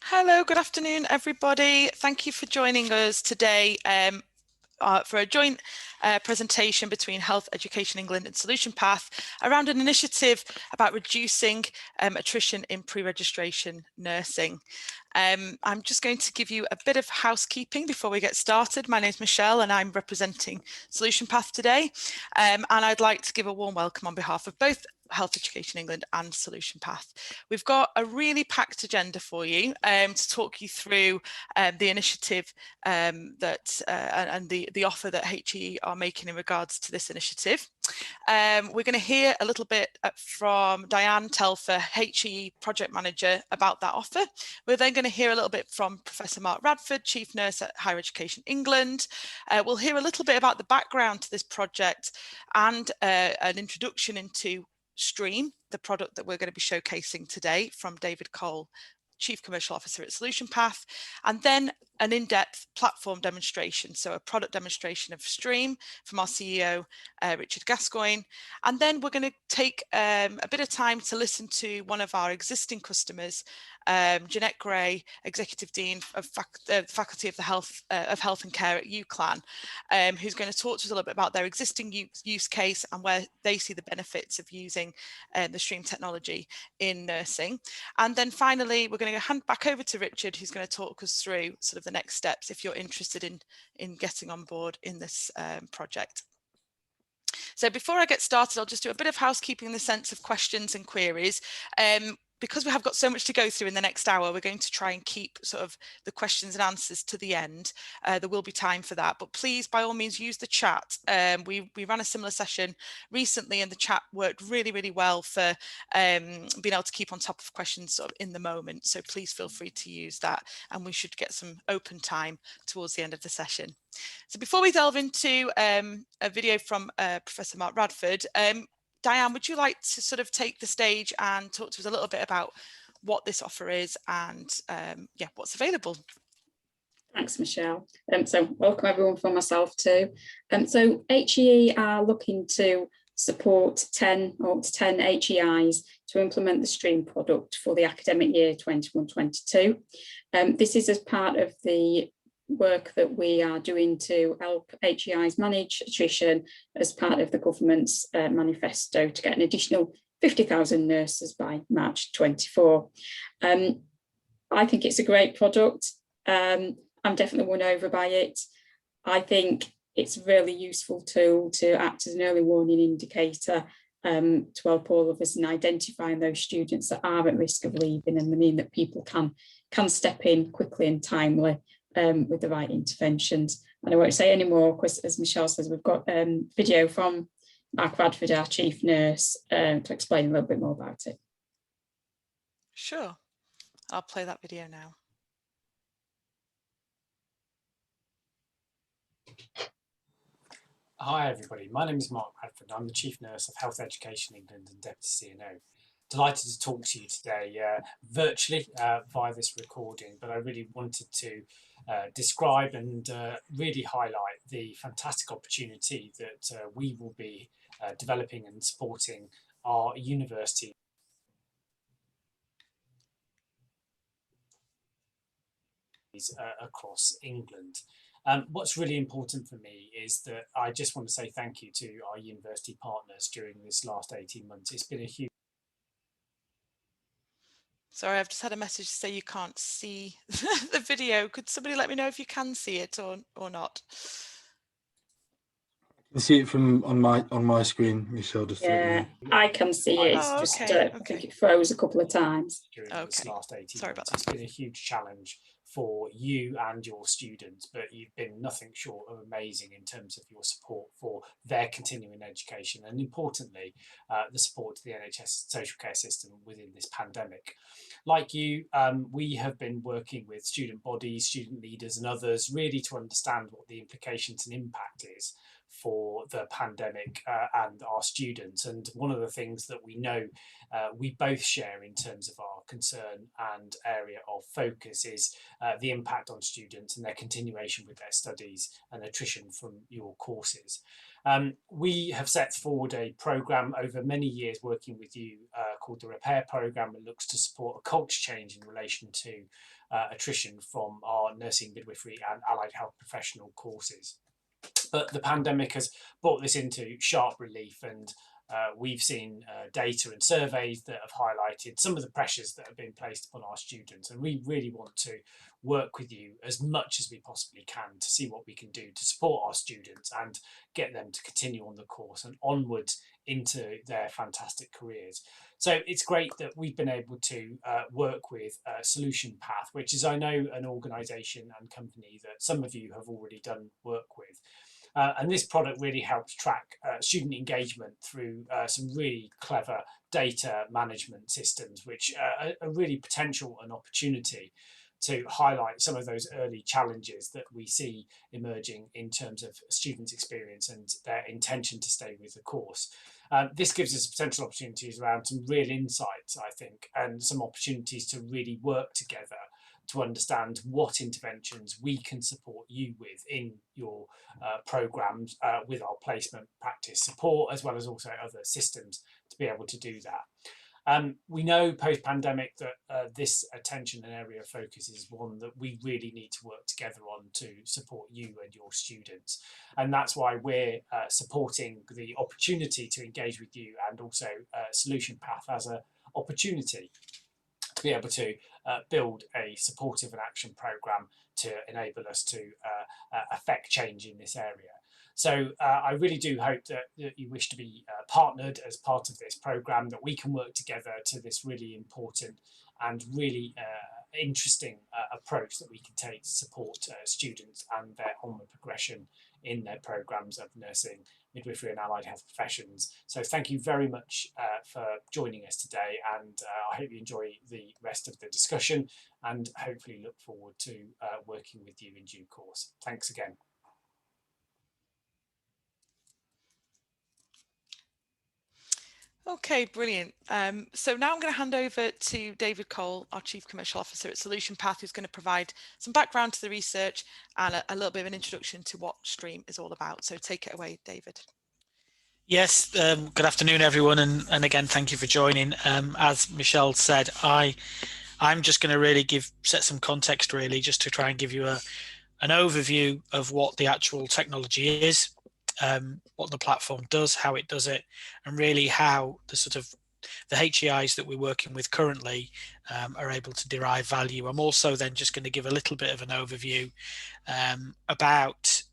Hello, good afternoon, everybody. Thank you for joining us today for a joint presentation between Health Education England and Solutionpath around an initiative about reducing attrition in pre-registration nursing. I'm just going to give you a bit of housekeeping before we get started. My name is Michelle and I'm representing Solutionpath today. And I'd like to give a warm welcome on behalf of both Health Education England and Solutionpath. We've got a really packed agenda for you to talk you through the initiative and the offer that HEE are making in regards to this initiative. We're going to hear a little bit from Diane Telfer, HEE Project Manager, about that offer. We're then going to hear a little bit from Professor Mark Radford, Chief Nurse at Higher Education England. We'll hear a little bit about the background to this project and an introduction into Stream, the product that we're going to be showcasing today, from David Cole, Chief Commercial Officer at Solutionpath, and then an in-depth platform demonstration, so a product demonstration of Stream from our CEO, Richard Gascoigne. And then we're going to take a bit of time to listen to one of our existing customers, Jeanette Gray, Executive Dean of Faculty of Health and Care at UCLan, who's going to talk to us a little bit about their existing use case and where they see the benefits of using the Stream technology in nursing. And then finally, we're going to hand back over to Richard, who's going to talk us through sort of the next steps if you're interested in getting on board in this project. So before I get started, I'll just do a bit of housekeeping in the sense of questions and queries. Because we have got so much to go through in the next hour, we're going to try and keep sort of the questions and answers to the end. There will be time for that, but please, by all means, use the chat. We ran a similar session recently and the chat worked really, really well for being able to keep on top of questions sort of in the moment. So please feel free to use that, and we should get some open time towards the end of the session. So before we delve into a video from Professor Mark Radford, Diane, would you like to sort of take the stage and talk to us a little bit about what this offer is and yeah, what's available? Thanks, Michelle. So welcome everyone from myself too. So HEE are looking to support 10 HEIs to implement the Stream product for the academic year 21-22. This is as part of the work that we are doing to help HEIs manage attrition as part of the government's manifesto to get an additional 50,000 nurses by March 24. I think it's a great product. I'm definitely won over by it. I think it's a really useful tool to act as an early warning indicator to help all of us in identifying those students that are at risk of leaving, and mean that people can step in quickly and timely with the right interventions. And I won't say any more because, as Michelle says, we've got video from Mark Radford, our Chief Nurse, to explain a little bit more about it. Sure, I'll play that video now. Hi everybody, my name is Mark Radford. I'm the Chief Nurse of Health Education England and Deputy CNO. Delighted to talk to you today virtually via this recording, but I really wanted to describe and really highlight the fantastic opportunity that we will be developing and supporting our university across England. What's really important for me is that I just want to say thank you to our university partners during this last 18 months. It's been a huge... Sorry, I've just had a message to say you can't see the video. Could somebody let me know if you can see it or not? I can see it from on my screen, Michelle. Just yeah, I can see it. It's just I think it froze a couple of times during this last 18 months. It's been a huge challenge for you and your students, but you've been nothing short of amazing in terms of your support for their continuing education and, importantly, the support to the NHS social care system within this pandemic. Like you, we have been working with student bodies, student leaders and others really to understand what the implications and impact is for the pandemic and our students. And one of the things that we know we both share in terms of our concern and area of focus is the impact on students and their continuation with their studies and attrition from your courses. We have set forward a programme over many years working with you called the Repair Programme, that looks to support a culture change in relation to attrition from our nursing, midwifery and allied health professional courses. But the pandemic has brought this into sharp relief, and we've seen data and surveys that have highlighted some of the pressures that have been placed upon our students. And we really want to work with you as much as we possibly can to see what we can do to support our students and get them to continue on the course and onwards into their fantastic careers. So it's great that we've been able to work with Solutionpath, which is, I know, an organisation and company that some of you have already done work with. And this product really helps track student engagement through some really clever data management systems, which are really potential and opportunity to highlight some of those early challenges that we see emerging in terms of students' experience and their intention to stay with the course. This gives us potential opportunities around some real insights, I think, and some opportunities to really work together to understand what interventions we can support you with in your programmes with our placement practice support, as well as also other systems to be able to do that. We know post-pandemic that this attention and area of focus is one that we really need to work together on to support you and your students. And that's why we're supporting the opportunity to engage with you, and also Solutionpath as an opportunity to be able to build a supportive and action programme to enable us to affect change in this area. So I really do hope that you wish to be partnered as part of this programme, that we can work together to this really important and really interesting approach that we can take to support students and their onward progression in their programmes of nursing, midwifery and allied health professions. So thank you very much for joining us today, and I hope you enjoy the rest of the discussion, and hopefully look forward to working with you in due course. Thanks again. Okay, brilliant. So now I'm going to hand over to David Cole, our Chief Commercial Officer at Solutionpath, who's going to provide some background to the research and a little bit of an introduction to what STREAM is all about. So take it away, David. Yes, good afternoon, everyone, and again, thank you for joining. As Michelle said, I'm just going to really set some context, really, just to try and give you an overview of what the actual technology is, what the platform does, how it does it, and really how the HEIs that we're working with currently are able to derive value. I'm also then just going to give a little bit of an overview about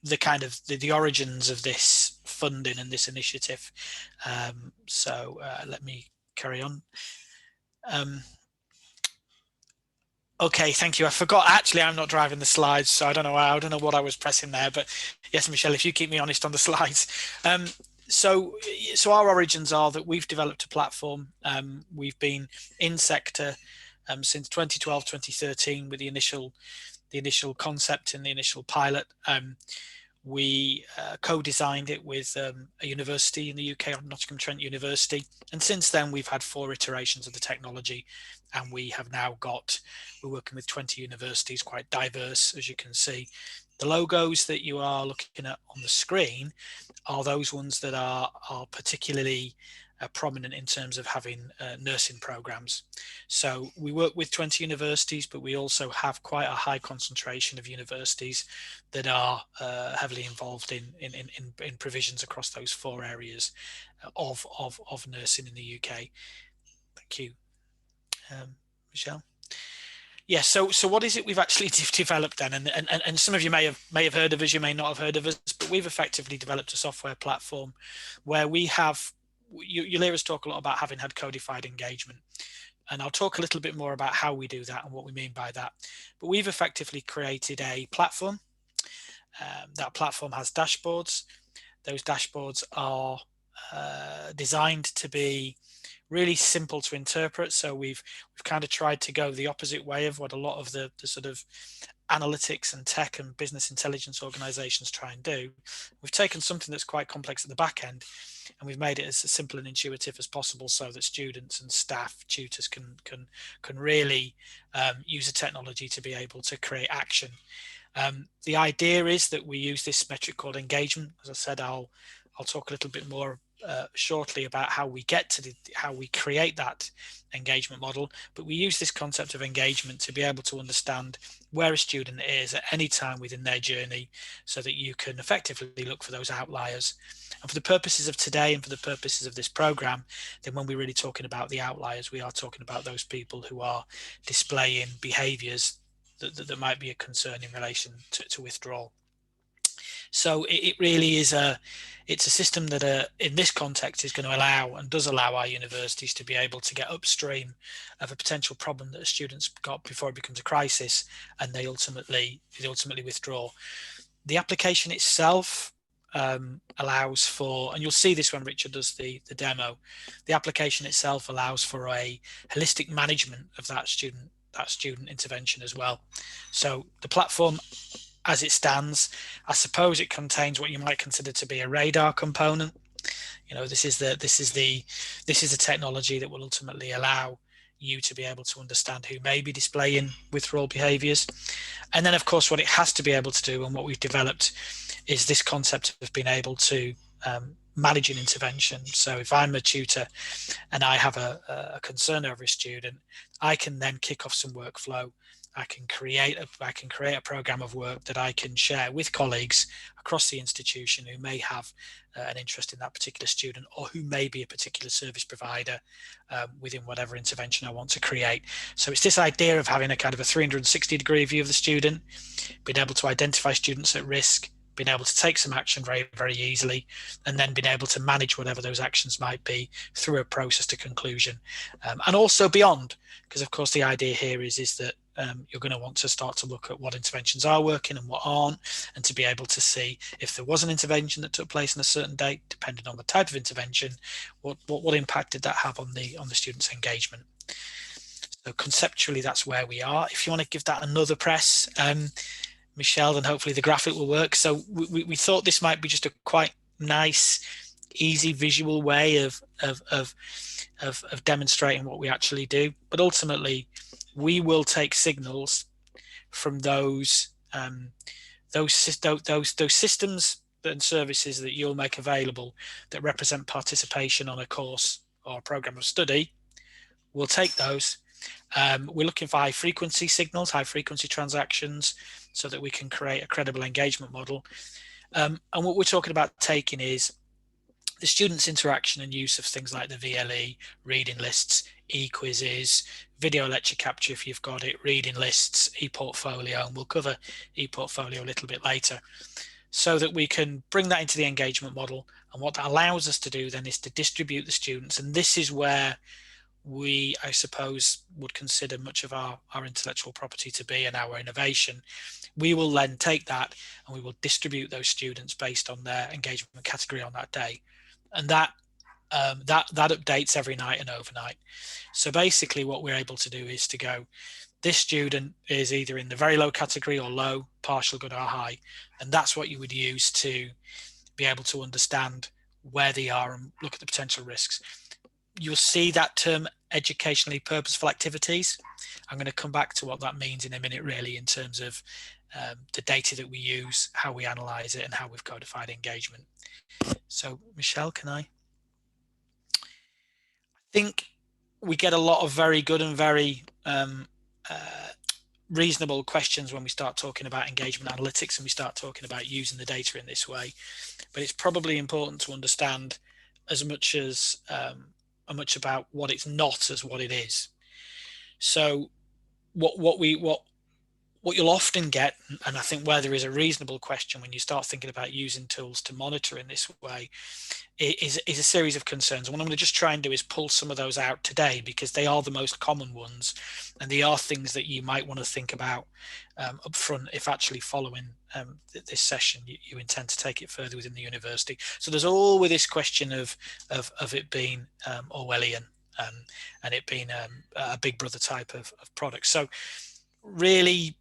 the origins of this funding and this initiative. So let me carry on. Okay, thank you. I forgot, actually, I'm not driving the slides, so I don't know what I was pressing there, but yes, Michelle, if you keep me honest on the slides. So our origins are that we've developed a platform. We've been in sector since 2012, 2013 with the initial concept and the initial pilot. We co-designed it with a university in the UK, Nottingham-Trent University, and since then we've had 4 iterations of the technology, and we're working with 20 universities, quite diverse, as you can see. The logos that you are looking at on the screen are those ones that are particularly prominent in terms of having nursing programs. So we work with 20 universities, but we also have quite a high concentration of universities that are heavily involved in provisions across those 4 areas of nursing in the UK. Thank you, Michelle. Yes, so what is it we've actually developed then? And some of you may have heard of us, you may not have heard of us, but we've effectively developed a software platform where we have, you'll hear us talk a lot about having had codified engagement. And I'll talk a little bit more about how we do that and what we mean by that. But we've effectively created a platform. That platform has dashboards. Those dashboards are designed to be really simple to interpret. So we've kind of tried to go the opposite way of what a lot of the sort of analytics and tech and business intelligence organizations try and do. We've taken something that's quite complex at the back end, and we've made it as simple and intuitive as possible, so that students and staff, tutors can really use the technology to be able to create action. The idea is that we use this metric called engagement. As I said, I'll talk a little bit more shortly about how we get to how we create that engagement model, but we use this concept of engagement to be able to understand where a student is at any time within their journey, so that you can effectively look for those outliers. And for the purposes of today and for the purposes of this program, then when we're really talking about the outliers, we are talking about those people who are displaying behaviors that might be a concern in relation to withdrawal. So it really is it's a system that in this context is going to allow, and does allow, our universities to be able to get upstream of a potential problem that a student's got before it becomes a crisis, and they ultimately withdraw. The application itself allows for, and you'll see this when Richard does the demo, the application itself allows for a holistic management of that student intervention as well. So the platform as it stands, I suppose it contains what you might consider to be a radar component. You know, this is the technology that will ultimately allow you to be able to understand who may be displaying withdrawal behaviors. And then, of course, what it has to be able to do, and what we've developed, is this concept of being able to manage an intervention. So if I'm a tutor and I have a concern over a student, I can then kick off some workflow. I can create a program of work that I can share with colleagues across the institution who may have an interest in that particular student, or who may be a particular service provider within whatever intervention I want to create. So it's this idea of having a kind of a 360-degree view of the student, being able to identify students at risk, being able to take some action very, very easily, and then being able to manage whatever those actions might be through a process to conclusion, and also beyond. Because of course the idea here is that you're going to want to start to look at what interventions are working and what aren't, and to be able to see if there was an intervention that took place on a certain date, depending on the type of intervention, what impact did that have on the student's engagement. So conceptually, that's where we are. If you want to give that another press, Michelle, then hopefully the graphic will work. So we thought this might be just a quite nice, easy visual way of demonstrating what we actually do. But ultimately, we will take signals from those systems and services that you'll make available that represent participation on a course or a program of study. We'll take those. We're looking for high frequency signals, high frequency transactions, so that we can create a credible engagement model. And what we're talking about taking is the students' interaction and use of things like the VLE, reading lists, e-quizzes, video lecture capture if you've got it, reading lists, e-portfolio, and we'll cover e-portfolio a little bit later, so that we can bring that into the engagement model. And what that allows us to do then is to distribute the students. And this is where we, I suppose, would consider much of our intellectual property to be, and our innovation. We will then take that and we will distribute those students based on their engagement category on that day. And that updates every night and overnight. So basically what we're able to do is to go, this student is either in the very low category or low, partial, good or high. And that's what you would use to be able to understand where they are and look at the potential risks. You'll see that term, educationally purposeful activities. I'm going to come back to what that means in a minute, really, in terms of the data that we use, how we analyze it, and how we've codified engagement. So Michelle, I think we get a lot of very good and very reasonable questions when we start talking about engagement analytics and we start talking about using the data in this way. But it's probably important to understand as much about what it's not as what it is. So what you'll often get, and I think where there is a reasonable question when you start thinking about using tools to monitor in this way, is a series of concerns. And what I'm going to just try and do is pull some of those out today, because they are the most common ones, and they are things that you might want to think about up front if actually following this session you intend to take it further within the university. So there's always this question of it being Orwellian, and it being a big brother type of product. So really,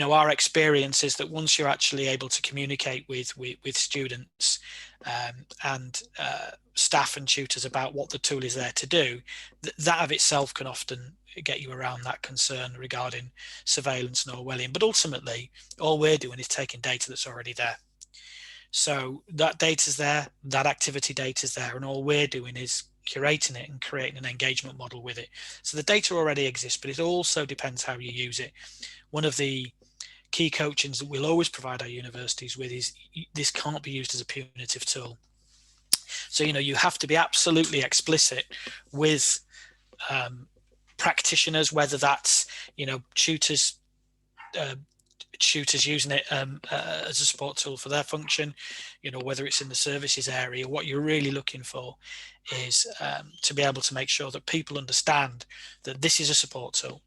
our experience is that once you're actually able to communicate with students and staff and tutors about what the tool is there to do, that of itself can often get you around that concern regarding surveillance and Orwellian. But ultimately, all we're doing is taking data that's already there. So that data's there, that activity data's there, and all we're doing is curating it and creating an engagement model with it. So the data already exists, but it also depends how you use it. One of the key coachings that we'll always provide our universities with is this can't be used as a punitive tool. So, you have to be absolutely explicit with practitioners, whether that's, tutors using it as a support tool for their function, whether it's in the services area. What you're really looking for is to be able to make sure that people understand that this is a support tool.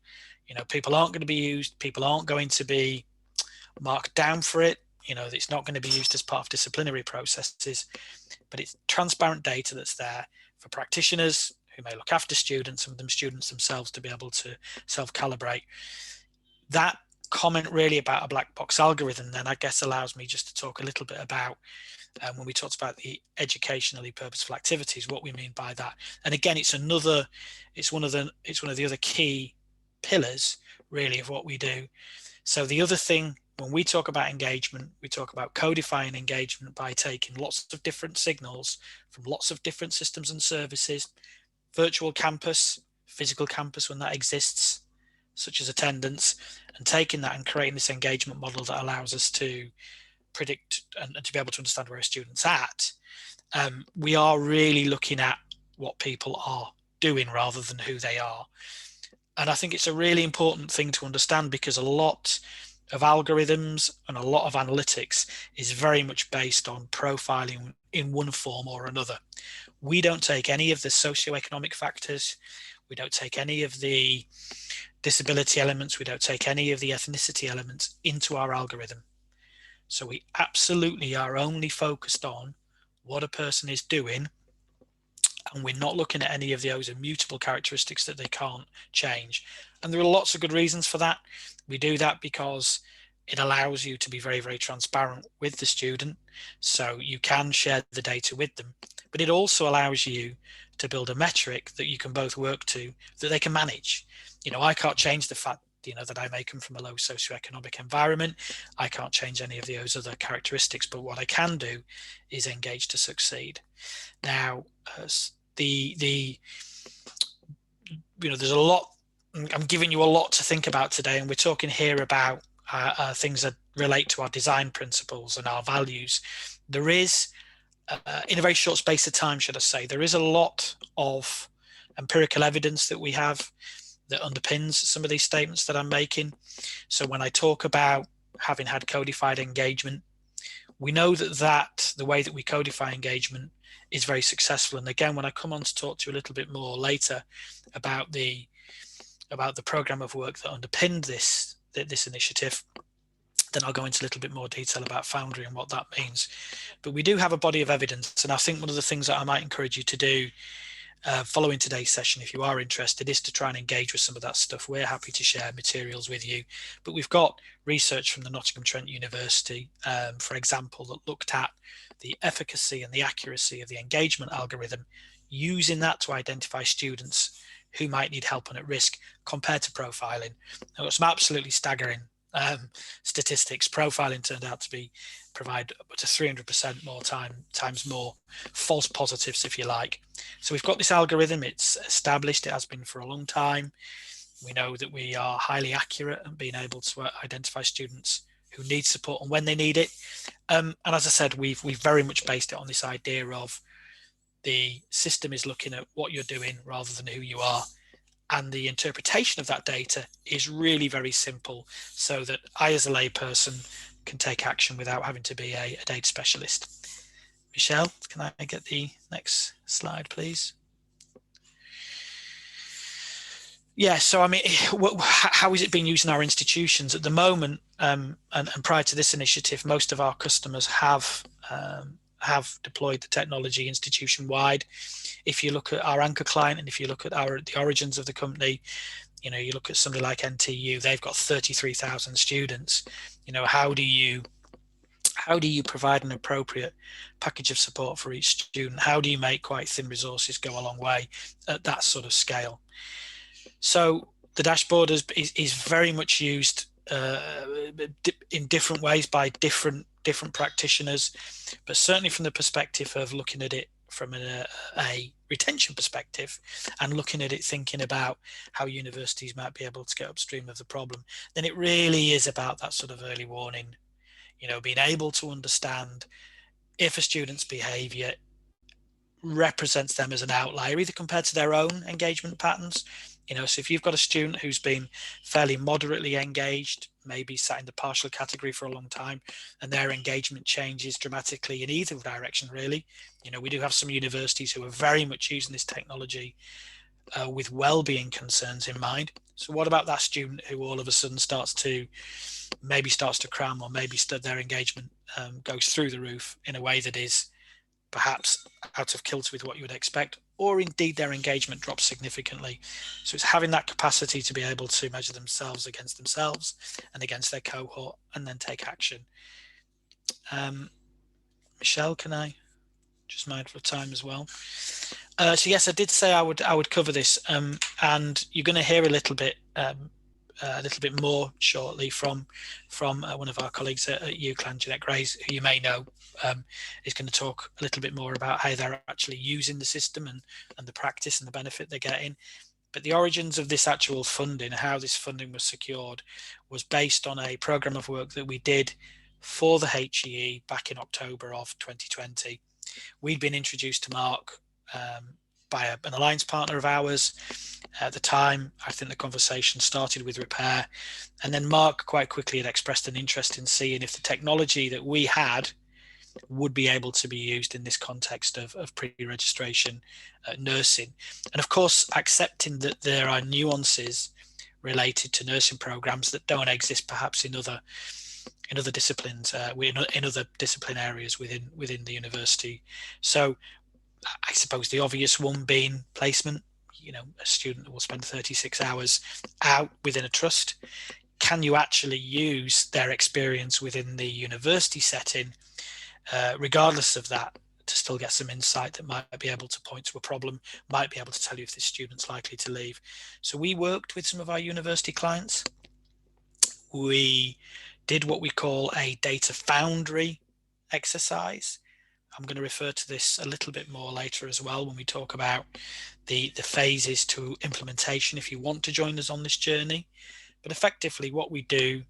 People aren't going to be used, people aren't going to be marked down for it. It's not going to be used as part of disciplinary processes, but it's transparent data that's there for practitioners who may look after students, and students themselves to be able to self-calibrate. That comment really about a black box algorithm then, I guess, allows me just to talk a little bit about when we talked about the educationally purposeful activities, what we mean by that. And again, it's one of the other key pillars really of what we do. So the other thing, when we talk about engagement, we talk about codifying engagement by taking lots of different signals from lots of different systems and services, virtual campus, physical campus when that exists, such as attendance, and taking that and creating this engagement model that allows us to predict and to be able to understand where a student's at. We are really looking at what people are doing rather than who they are. And I think it's a really important thing to understand, because a lot of algorithms and a lot of analytics is very much based on profiling in one form or another. We don't take any of the socioeconomic factors. We don't take any of the disability elements. We don't take any of the ethnicity elements into our algorithm. So we absolutely are only focused on what a person is doing, and we're not looking at any of those immutable characteristics that they can't change. And there are lots of good reasons for that. We do that because it allows you to be very, very transparent with the student, so you can share the data with them. But it also allows you to build a metric that you can both work to, that they can manage. I can't change the fact that I may come from a low socioeconomic environment. I can't change any of those other characteristics, but what I can do is engage to succeed. Now, there's a lot. I'm giving you a lot to think about today, and we're talking here about things that relate to our design principles and our values. There is, in a very short space of time, should I say, there is a lot of empirical evidence that we have that underpins some of these statements that I'm making. So when I talk about having had codified engagement, we know that the way that we codify engagement is very successful. And again, when I come on to talk to you a little bit more later about the program of work that underpinned this initiative, then I'll go into a little bit more detail about Foundry and what that means. But we do have a body of evidence, and I think one of the things that I might encourage you to do following today's session, if you are interested, is to try and engage with some of that stuff. We're happy to share materials with you, but we've got research from the Nottingham Trent University, for example, that looked at the efficacy and the accuracy of the engagement algorithm, using that to identify students who might need help and at risk compared to profiling. I've got some absolutely staggering statistics. Profiling turned out to provide up to 300% more times more false positives, if you like. So we've got this algorithm, it's established, it has been for a long time. We know that we are highly accurate at being able to identify students who need support and when they need it. And as I said, we've very much based it on this idea of the system is looking at what you're doing rather than who you are. And the interpretation of that data is really very simple, so that I, as a layperson, can take action without having to be a data specialist. Michelle, can I get the next slide, please? Yeah, so I mean, how is it being used in our institutions at the moment? And prior to this initiative, most of our customers have have deployed the technology institution-wide. If you look at our anchor client, and if you look at the origins of the company, you know, you look at somebody like NTU, they've got 33,000 students. You know, how do you provide an appropriate package of support for each student? How do you make quite thin resources go a long way at that sort of scale? So the dashboard is very much used in different ways by different practitioners, but certainly from the perspective of looking at it from a retention perspective and looking at it thinking about how universities might be able to get upstream of the problem, then it really is about that sort of early warning, you know, being able to understand if a student's behavior represents them as an outlier, either compared to their own engagement patterns. You know, so if you've got a student who's been fairly moderately engaged, maybe sat in the partial category for a long time, and their engagement changes dramatically in either direction, really. You know, we do have some universities who are very much using this technology with well-being concerns in mind. So what about that student who all of a sudden starts to cram, or maybe their engagement goes through the roof in a way that is perhaps out of kilter with what you would expect, or indeed their engagement drops significantly. So it's having that capacity to be able to measure themselves against themselves and against their cohort and then take action. Michelle, can I just mindful of time as well? So yes, I did say I would cover this, and you're going to hear a little bit more shortly from one of our colleagues at UCLan, Jeanette Grays, who you may know, is going to talk a little bit more about how they're actually using the system and the practice and the benefit they're getting. But the origins of this actual funding, how this funding was secured, was based on a program of work that we did for the HEE back in October of 2020. We'd been introduced to Mark by an alliance partner of ours. At the time, I think the conversation started with repair, and then Mark quite quickly had expressed an interest in seeing if the technology that we had would be able to be used in this context of pre-registration nursing. And of course, accepting that there are nuances related to nursing programs that don't exist perhaps in other disciplines, in other discipline areas within the university. So I suppose the obvious one being placement. You know, a student will spend 36 hours out within a trust. Can you actually use their experience within the university setting, regardless of that, to still get some insight that might be able to point to a problem, might be able to tell you if this student's likely to leave? So we worked with some of our university clients. We did what we call a data foundry exercise. I'm going to refer to this a little bit more later as well when we talk about the phases to implementation if you want to join us on this journey. But effectively what we do,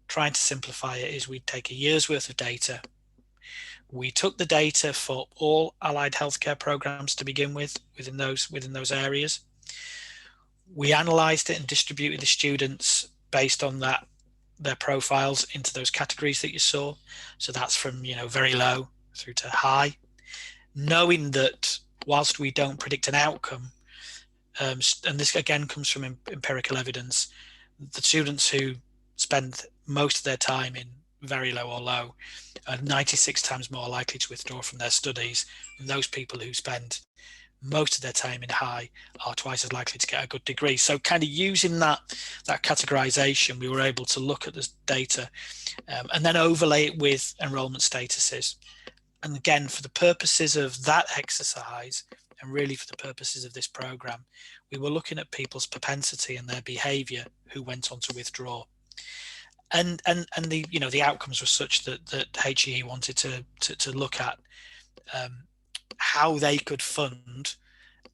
trying to simplify it, is we take a year's worth of data. We took the data for all allied healthcare programs to begin with within those areas. We analysed it and distributed the students based on their profiles into those categories that you saw. So that's from, you know, very low through to high, knowing that whilst we don't predict an outcome, and this again comes from empirical evidence, the students who spend most of their time in very low or low are 96 times more likely to withdraw from their studies, and those people who spend most of their time in high are twice as likely to get a good degree. So kind of using that categorization, we were able to look at this data and then overlay it with enrollment statuses. And again, for the purposes of that exercise, and really for the purposes of this program, we were looking at people's propensity and their behavior who went on to withdraw. And the outcomes were such that HEE wanted to look at how they could fund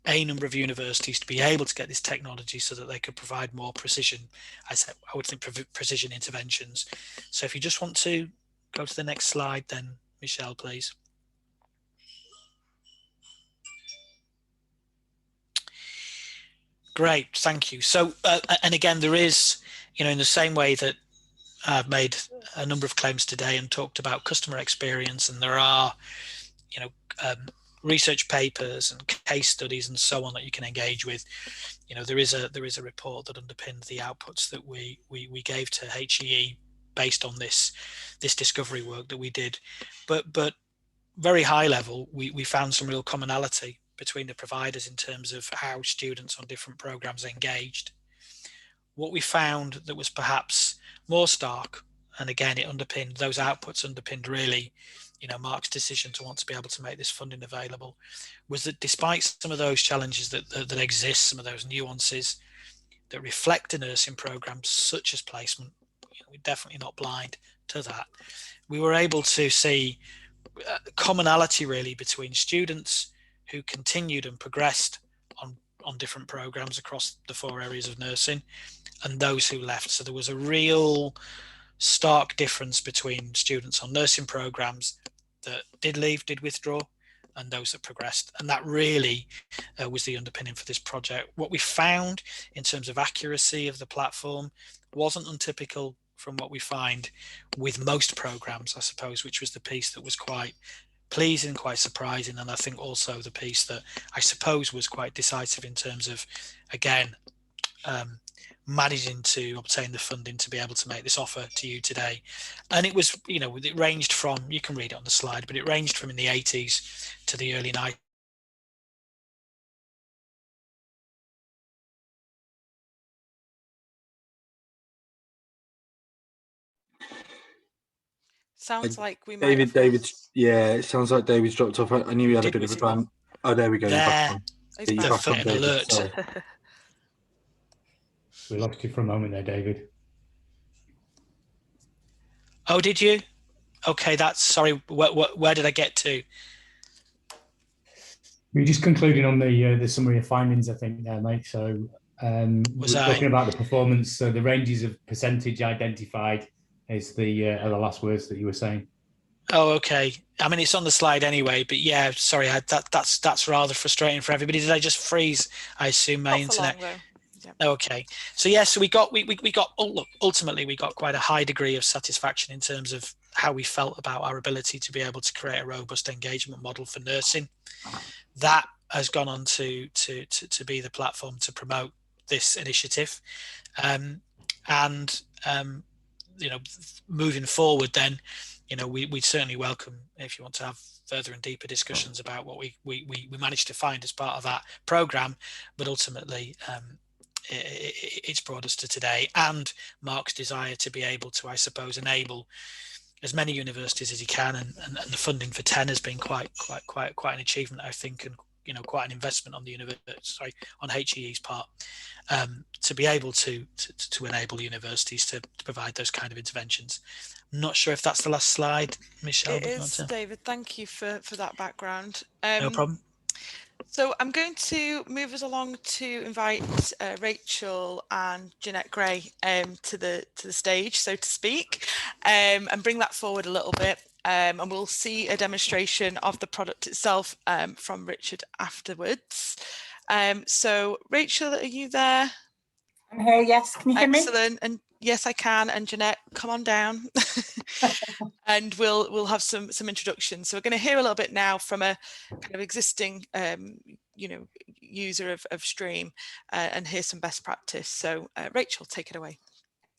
a number of universities to be able to get this technology so that they could provide more precision, I would think, precision interventions. So if you just want to go to the next slide, then Michelle, please. Great, thank you. So, and again, there is, you know, in the same way that I've made a number of claims today and talked about customer experience, and there are, you know, research papers and case studies and so on that you can engage with. You know, there is a report that underpins the outputs that we gave to HEE based on this discovery work that we did. But very high level, we found some real commonality between the providers in terms of how students on different programs engaged. What we found that was perhaps more stark, and again, it underpinned, those outputs underpinned really, Mark's decision to want to be able to make this funding available, was that despite some of those challenges that exist, some of those nuances that reflect the nursing programs, such as placement, we're definitely not blind to that. We were able to see commonality really between students who continued and progressed on different programs across the 4 areas of nursing and those who left. So there was a real stark difference between students on nursing programs that did leave, did withdraw, and those that progressed. And that really was the underpinning for this project. What we found in terms of accuracy of the platform wasn't untypical from what we find with most programs, I suppose, which was the piece that was quite pleasing, quite surprising, and I think also the piece that I suppose was quite decisive in terms of, again, managing to obtain the funding to be able to make this offer to you today. And it was, it ranged from, you can read it on the slide, but it ranged from in the 80s to the early 90s. Sounds like we might have David's, yeah, it sounds like David's dropped off. I knew he had a bit of a time. Oh, there we go. There, you're back on, David. alert. Sorry. We lost you for a moment there, David. Oh, did you? Okay, that's sorry. Where did I get to? We're just concluding on the summary of findings, I think, there, mate. So we're talking about the performance. So the ranges of percentage identified is the last words that you were saying. Oh, okay. I mean, it's on the slide anyway, but yeah, sorry, that's rather frustrating for everybody. Did I just freeze? I assume my internet. Yep. Okay, so yeah, so we got ultimately we got quite a high degree of satisfaction in terms of how we felt about our ability to be able to create a robust engagement model for nursing. That has gone on to be the platform to promote this initiative, moving forward, then we'd certainly welcome if you want to have further and deeper discussions about what we managed to find as part of that program, but ultimately it's brought us to today, and Mark's desire to be able to, I suppose, enable as many universities as he can, and the funding for 10 has been quite an achievement, I think, and quite an investment on the on HEE's part, to be able to enable universities to provide those kind of interventions. I'm not sure if that's the last slide, Michelle. It is, David. Thank you for that background. No problem. So I'm going to move us along to invite Rachel and Jeanette Gray to the stage, so to speak, and bring that forward a little bit. And we'll see a demonstration of the product itself from Richard afterwards. So Rachel, are you there? I'm here, yes. Can you hear me? Excellent. And yes, I can. And Jeanette, come on down. And we'll have some introductions. So we're going to hear a little bit now from a kind of existing user of Stream and hear some best practice. So Rachel, take it away.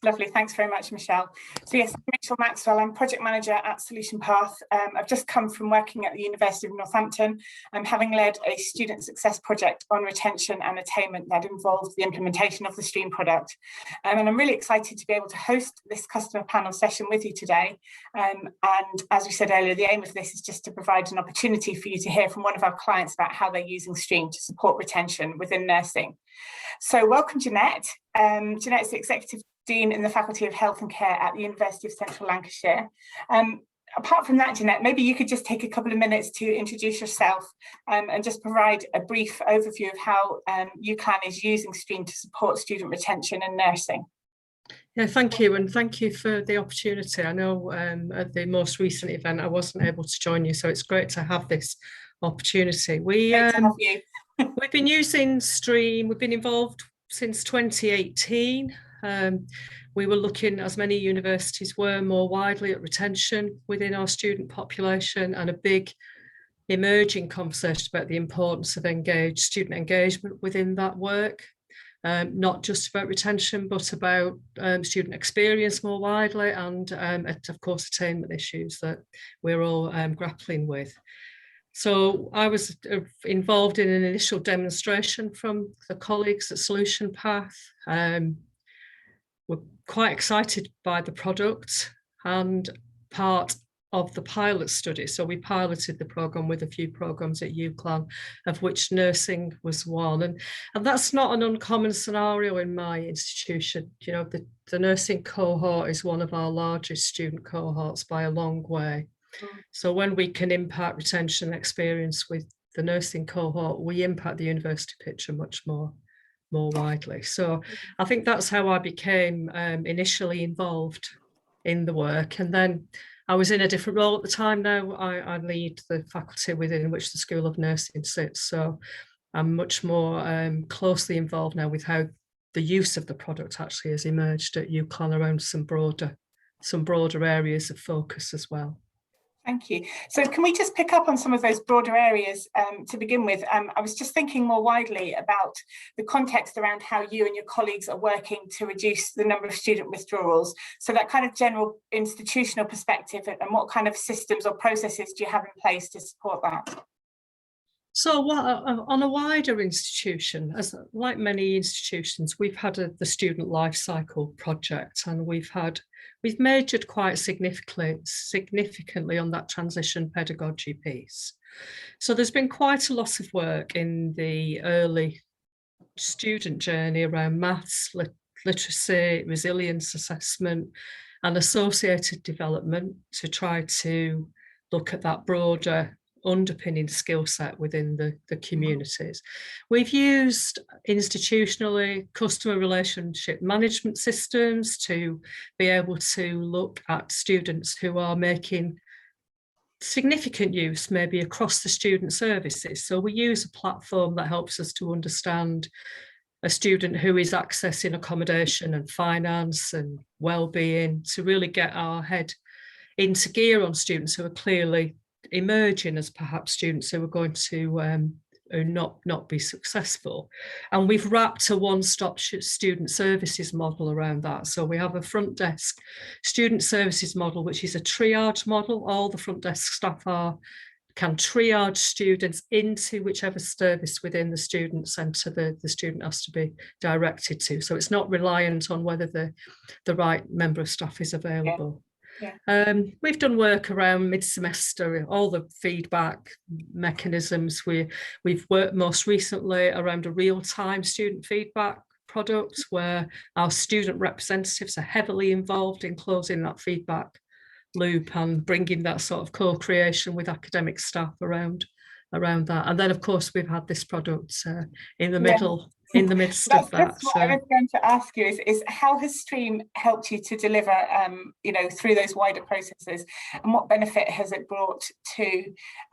Lovely, thanks very much, Michelle. So yes, I'm Rachel Maxwell, I'm Project Manager at Solutionpath. I've just come from working at the University of Northampton, having led a student success project on retention and attainment that involved the implementation of the Stream product. And I'm really excited to be able to host this customer panel session with you today. And as we said earlier, the aim of this is just to provide an opportunity for you to hear from one of our clients about how they're using Stream to support retention within nursing. So welcome, Jeanette. Jeanette is the Executive Dean in the Faculty of Health and Care at the University of Central Lancashire. Apart from that, Jeanette, maybe you could just take a couple of minutes to introduce yourself and just provide a brief overview of how UCLan is using Stream to support student retention in nursing. Yeah, thank you, and thank you for the opportunity. I know at the most recent event I wasn't able to join you, so it's great to have this opportunity. We've been using Stream, we've been involved since 2018. We were looking, as many universities were, more widely at retention within our student population, and a big emerging conversation about the importance of student engagement within that work. not just about retention, but about student experience more widely, and of course attainment issues that we're all grappling with. So I was involved in an initial demonstration from the colleagues at Solutionpath. We're quite excited by the product and part of the pilot study. So we piloted the programme with a few programmes at UCLan, of which nursing was one. And that's not an uncommon scenario in my institution. You know, the nursing cohort is one of our largest student cohorts by a long way. So when we can impact retention experience with the nursing cohort, we impact the university picture much more widely. So I think that's how I became initially involved in the work. And then I was in a different role at the time now. I lead the faculty within which the School of Nursing sits. So I'm much more closely involved now with how the use of the product actually has emerged at UCLan around some broader areas of focus as well. Thank you. So can we just pick up on some of those broader areas to begin with? I was just thinking more widely about the context around how you and your colleagues are working to reduce the number of student withdrawals. So that kind of general institutional perspective, and what kind of systems or processes do you have in place to support that? So on a wider institution, like many institutions, we've had the student life cycle project, and we've majored quite significantly on that transition pedagogy piece. So there's been quite a lot of work in the early student journey around maths, literacy, resilience assessment, and associated development to try to look at that broader underpinning skill set within the communities. We've used institutionally customer relationship management systems to be able to look at students who are making significant use maybe across the student services. So we use a platform that helps us to understand a student who is accessing accommodation and finance and well-being, to really get our head into gear on students who are clearly emerging as perhaps students who are going to not be successful. And we've wrapped a one-stop student services model around that. So we have a front desk student services model, which is a triage model. All the front desk staff can triage students into whichever service within the student centre the student has to be directed to. So it's not reliant on whether the right member of staff is available. Yeah. We've done work around mid-semester, all the feedback mechanisms. We've worked most recently around a real-time student feedback product where our student representatives are heavily involved in closing that feedback loop and bringing that sort of co-creation with academic staff around that. And then, of course, we've had this product in the middle. In the midst of that. That's what I was going to ask you is how has Stream helped you to deliver, through those wider processes, and what benefit has it brought to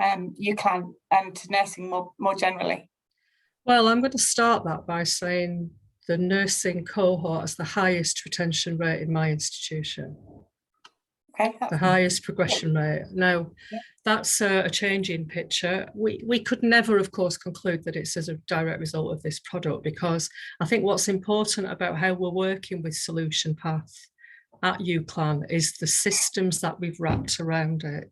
UCLan and to nursing more generally? Well, I'm going to start that by saying the nursing cohort has the highest retention rate in my institution. Okay, the highest progression rate. Now, that's a changing picture. We could never, of course, conclude that it's as a direct result of this product, because I think what's important about how we're working with Solutionpath at UCLan is the systems that we've wrapped around it.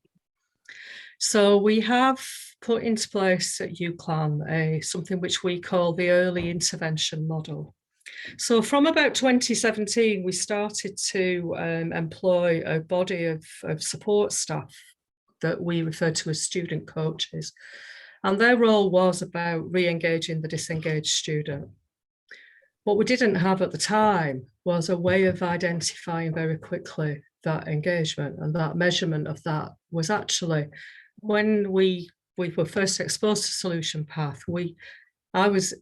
So we have put into place at UCLan something which we call the early intervention model. So from about 2017, we started to employ a body of support staff that we refer to as student coaches. And their role was about re-engaging the disengaged student. What we didn't have at the time was a way of identifying very quickly that engagement, and that measurement of that was actually when we were first exposed to Solutionpath, I was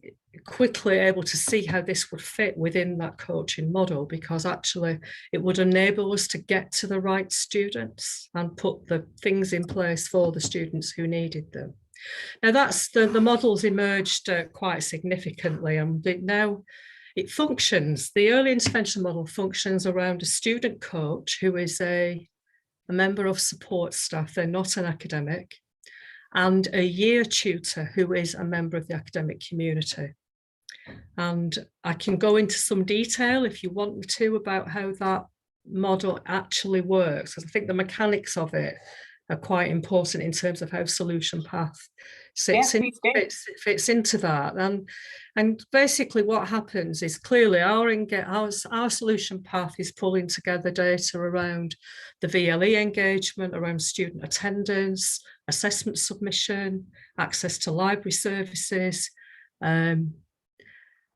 quickly able to see how this would fit within that coaching model, because actually it would enable us to get to the right students and put the things in place for the students who needed them. Now that's the model's emerged quite significantly, and now it functions. The early intervention model functions around a student coach who is a member of support staff. They're not an academic, and a year tutor who is a member of the academic community. And I can go into some detail if you want me to about how that model actually works, because I think the mechanics of it are quite important in terms of how Solutionpath fits into that. And basically what happens is clearly our Solutionpath is pulling together data around the VLE engagement, around student attendance, assessment submission, access to library services, and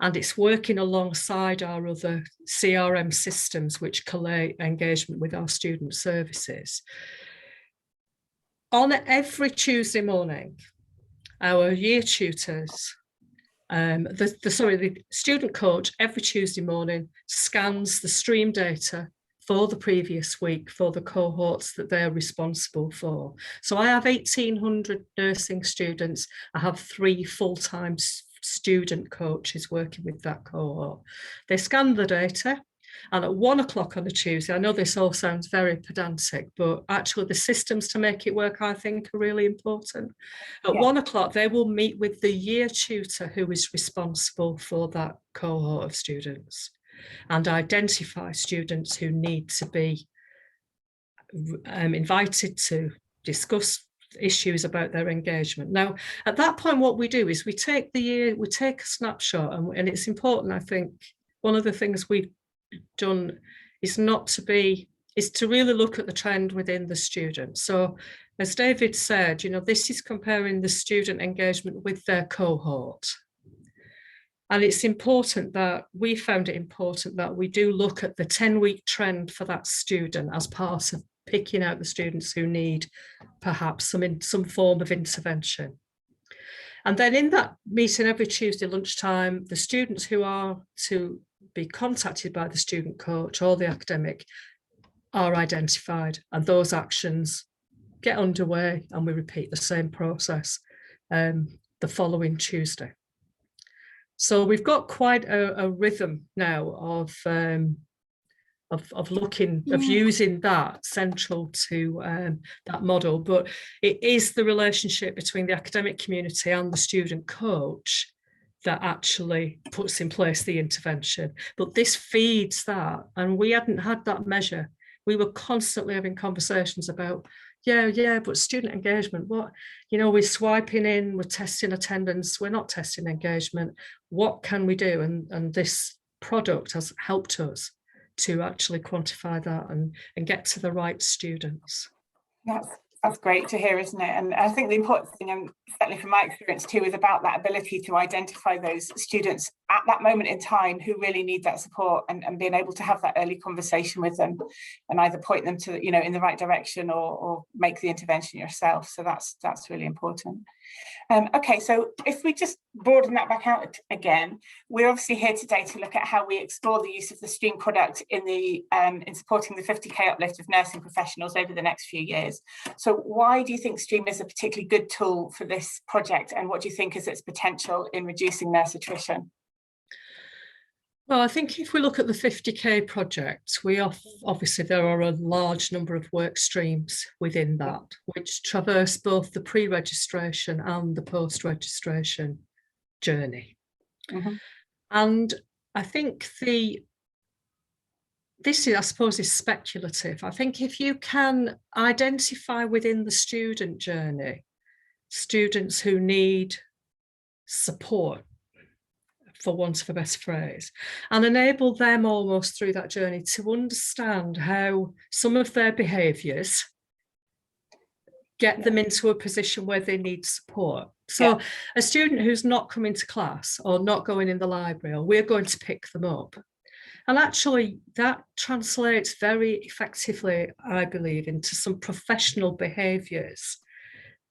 it's working alongside our other CRM systems which collate engagement with our student services. On every Tuesday morning, our year tutors, the student coach every Tuesday morning scans the stream data for the previous week for the cohorts that they're responsible for. So I have 1,800 nursing students. I have 3 full-time student coaches working with that cohort. They scan the data, and at 1 o'clock on a Tuesday, I know this all sounds very pedantic, but actually the systems to make it work, I think, are really important. At 1 o'clock, they will meet with the year tutor who is responsible for that cohort of students and identify students who need to be invited to discuss issues about their engagement. Now, at that point, what we do is we take a snapshot, and it's important, I think, one of the things we've done is to really look at the trend within the student. So as David said, this is comparing the student engagement with their cohort. And it's important that we found it important that we do look at the 10-week trend for that student as part of picking out the students who need perhaps some form of intervention. And then in that meeting every Tuesday lunchtime, the students who are to be contacted by the student coach or the academic are identified, and those actions get underway, and we repeat the same process the following Tuesday. So we've got quite a rhythm now of using that central to that model, but it is the relationship between the academic community and the student coach that actually puts in place the intervention. But this feeds that, and we hadn't had that measure. We were constantly having conversations about, but student engagement, we're swiping in, we're testing attendance, we're not testing engagement. What can we do? And this product has helped us to actually quantify that and get to the right students. That's great to hear, isn't it? And I think the important thing, and certainly from my experience too, is about that ability to identify those students at that moment in time who really need that support, and being able to have that early conversation with them and either point them to, in the right direction or make the intervention yourself. So that's really important. Okay, so if we just broaden that back out again, we're obviously here today to look at how we explore the use of the STREAM product in supporting the 50k uplift of nursing professionals over the next few years. So why do you think STREAM is a particularly good tool for this project, and what do you think is its potential in reducing nurse attrition? Well, I think if we look at the 50k project, obviously there are a large number of work streams within that, which traverse both the pre-registration and the post-registration journey. Mm-hmm. And I think this is, I suppose, is speculative. I think if you can identify within the student journey students who need support, for want of a better phrase, and enable them almost through that journey to understand how some of their behaviours get them into a position where they need support. So a student who's not coming to class or not going in the library, or we're going to pick them up. And actually that translates very effectively, I believe, into some professional behaviours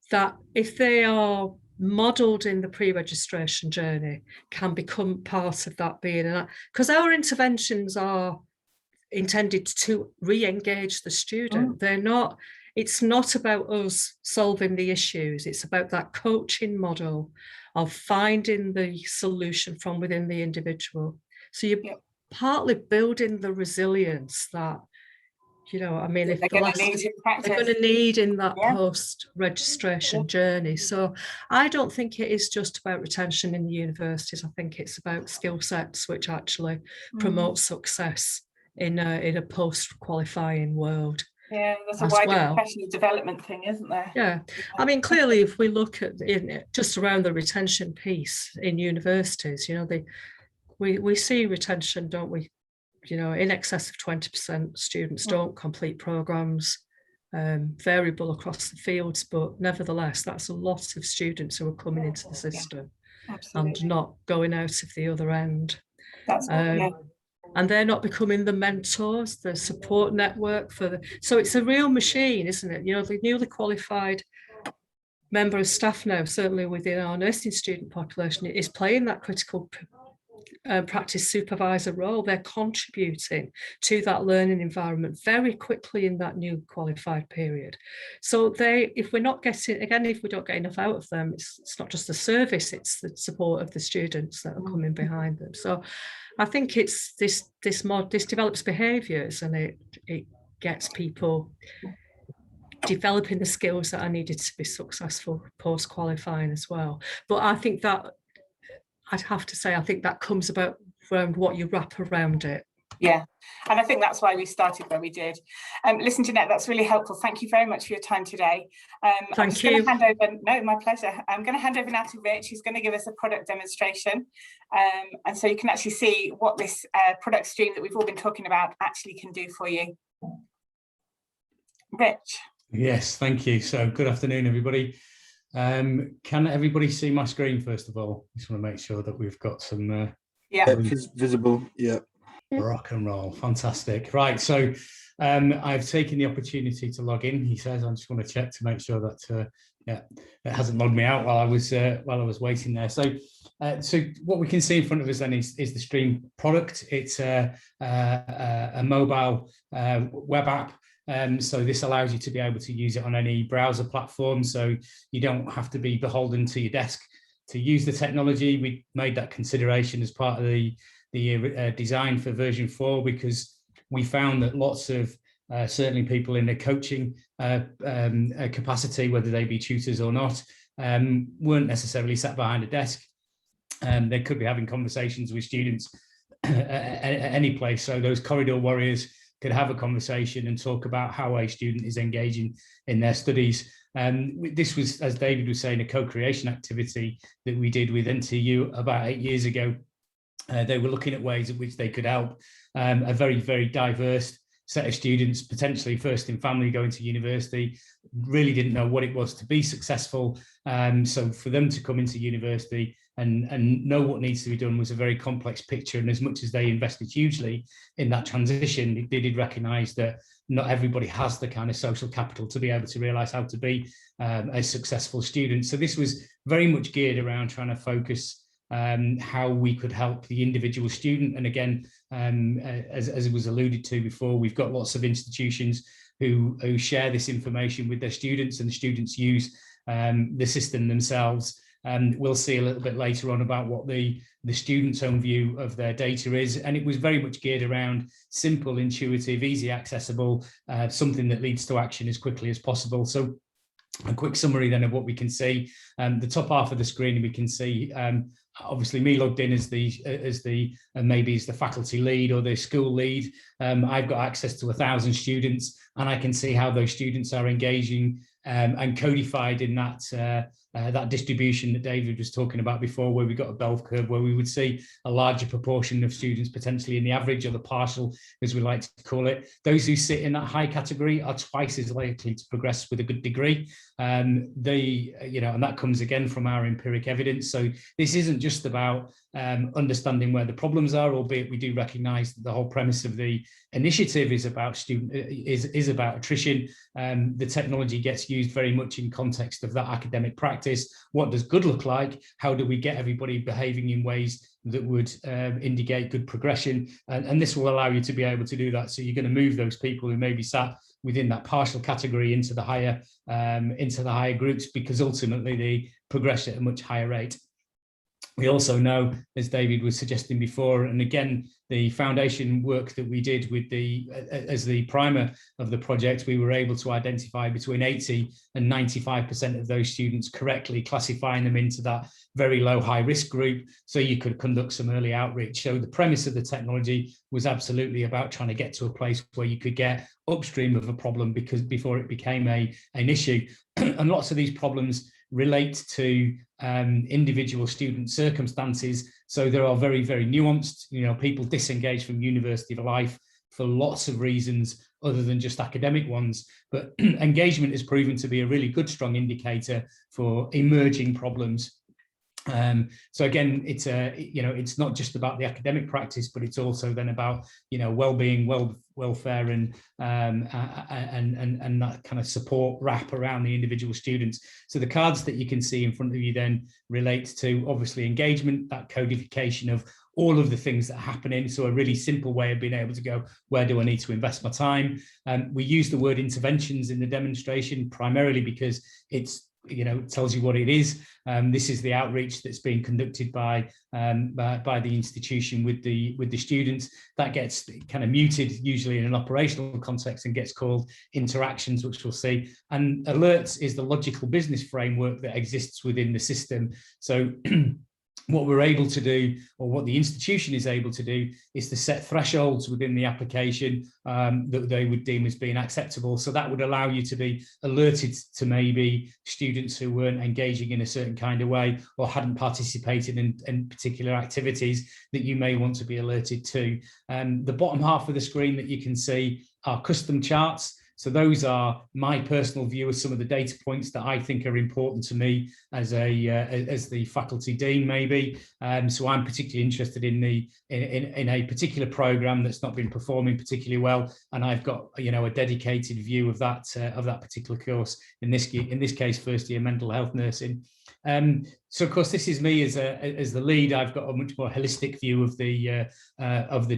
that, if they are modelled in the pre-registration journey, can become part of that being, because our interventions are intended to re-engage the student. They're not, it's not about us solving the issues, it's about that coaching model of finding the solution from within the individual. So you're partly building the resilience that you know, I mean, if they're going to need in that post-registration journey. So I don't think it is just about retention in the universities. I think it's about skill sets which actually promote success in a post-qualifying world. Yeah, there's a wider professional development thing, isn't there? Yeah, I mean, clearly, if we look at just around the retention piece in universities, you know, we see retention, don't we? You know, in excess of 20% students don't complete programs, variable across the fields, but nevertheless, that's a lot of students who are coming into the system and not going out of the other end. And they're not becoming the mentors, the support network so it's a real machine, isn't it? You know, the newly qualified member of staff now, certainly within our nursing student population, is playing that critical practice supervisor role. They're contributing to that learning environment very quickly in that new qualified period. So if we don't get enough out of them, it's not just the service, it's the support of the students that are coming behind them. So I think it's this develops behaviours, and it gets people developing the skills that are needed to be successful post-qualifying as well. But I think that I'd have to say, I think that comes about around what you wrap around it. Yeah, and I think that's why we started where we did. Listen, Jeanette, that's really helpful. Thank you very much for your time today. Thank you. No, my pleasure. I'm going to hand over now to Rich, who's going to give us a product demonstration. And so you can actually see what this product stream that we've all been talking about actually can do for you. Rich. Yes, thank you. So good afternoon, everybody. Can everybody see my screen first of all? Just want to make sure that we've got some it's visible. Rock and roll. Fantastic. Right, so I've taken the opportunity to log in. He says, I just want to check to make sure that it hasn't logged me out while I was waiting there. So what we can see in front of us then is the stream product. It's a mobile web app. So this allows you to be able to use it on any browser platform, so you don't have to be beholden to your desk to use the technology. We made that consideration as part of the design for version 4, because we found that lots of certainly people in a coaching capacity, whether they be tutors or not, weren't necessarily sat behind a desk. They could be having conversations with students at any place. So those corridor warriors could have a conversation and talk about how a student is engaging in their studies. This was, as David was saying, a co-creation activity that we did with NTU about 8 years ago. They were looking at ways in which they could help a very, very diverse set of students, potentially first in family going to university, really didn't know what it was to be successful. So for them to come into university and know what needs to be done was a very complex picture. And as much as they invested hugely in that transition, they did recognise that not everybody has the kind of social capital to be able to realise how to be a successful student. So this was very much geared around trying to focus how we could help the individual student. And again, as it was alluded to before, we've got lots of institutions who share this information with their students, and the students use the system themselves. We'll see a little bit later on about what the student's own view of their data is. And it was very much geared around simple, intuitive, easy accessible, something that leads to action as quickly as possible. So a quick summary then of what we can see. The top half of the screen, we can see obviously me logged in as the maybe as the faculty lead or the school lead. I've got access to 1,000 students, and I can see how those students are engaging and codified in that distribution that David was talking about before, where we got a bell curve where we would see a larger proportion of students potentially in the average or the partial, as we like to call it. Those who sit in that high category are twice as likely to progress with a good degree. And that comes again from our empiric evidence. So this isn't just about understanding where the problems are, albeit we do recognise that the whole premise of the initiative is about is about attrition. The technology gets used very much in context of that academic practice. What does good look like? How do we get everybody behaving in ways that would indicate good progression? And this will allow you to be able to do that. So you're going to move those people who maybe sat within that partial category into the higher groups, because ultimately they progress at a much higher rate. We also know, as David was suggesting before, and again, the foundation work that we did with as the primer of the project, we were able to identify between 80 and 95% of those students correctly, classifying them into that very low high risk group, so you could conduct some early outreach. So the premise of the technology was absolutely about trying to get to a place where you could get upstream of a problem before it became an issue. And lots of these problems relate to individual student circumstances. So there are very, very nuanced, people disengage from university life for lots of reasons other than just academic ones. But engagement has proven to be a really good, strong indicator for emerging problems. So again, it's it's not just about the academic practice, but it's also then about well-being, welfare, and that kind of support wrap around the individual students. So the cards that you can see in front of you then relate to obviously engagement, that codification of all of the things that are happening. So a really simple way of being able to go, where do I need to invest my time? We use the word interventions in the demonstration primarily because it tells you what it is. This is the outreach that's being conducted by the institution with the students. That gets kind of muted usually in an operational context and gets called interactions, which we'll see. And alerts is the logical business framework that exists within the system. So what we're able to do, or what the institution is able to do, is to set thresholds within the application that they would deem as being acceptable. So that would allow you to be alerted to maybe students who weren't engaging in a certain kind of way or hadn't participated in particular activities that you may want to be alerted to. The bottom half of the screen that you can see are custom charts. So those are my personal view of some of the data points that I think are important to me as the faculty dean, maybe. So I'm particularly interested in a particular program that's not been performing particularly well, and I've got a dedicated view of that particular course. In this case, first year mental health nursing. So of course, this is me as the lead. I've got a much more holistic view of the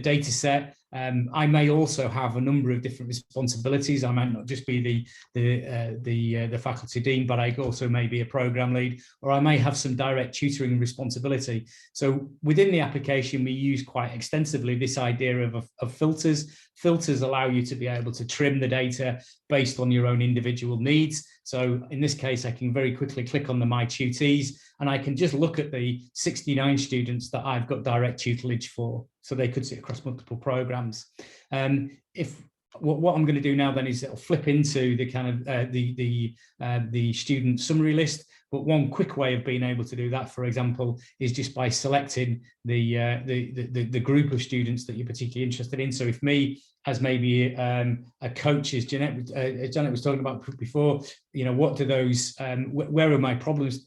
data set. I may also have a number of different responsibilities. I might not just be the faculty dean, but I also may be a program lead, or I may have some direct tutoring responsibility. So within the application, we use quite extensively this idea of filters. Filters allow you to be able to trim the data based on your own individual needs. So in this case, I can very quickly click on the My Tutees, and I can just look at the 69 students that I've got direct tutelage for. So they could sit across multiple programs. What I'm going to do now then is it'll flip into the kind of the student summary list. But one quick way of being able to do that, for example, is just by selecting the group of students that you're particularly interested in. So if me, as maybe a coach, as Janet was talking about before, what do those, where are my problems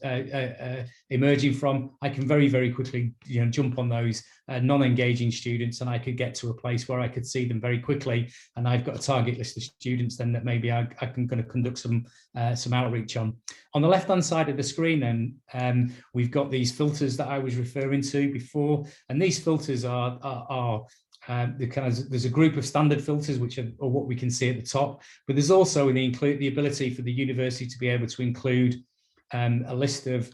emerging from? I can very, very quickly jump on those non-engaging students, and I could get to a place where I could see them very quickly. And I've got a target list of students then that maybe I can going to conduct some outreach on. On the left-hand side of the screen, then we've got these filters that I was referring to before, and these filters are there's a group of standard filters which are what we can see at the top, but there's also the ability for the university to be able to include a list of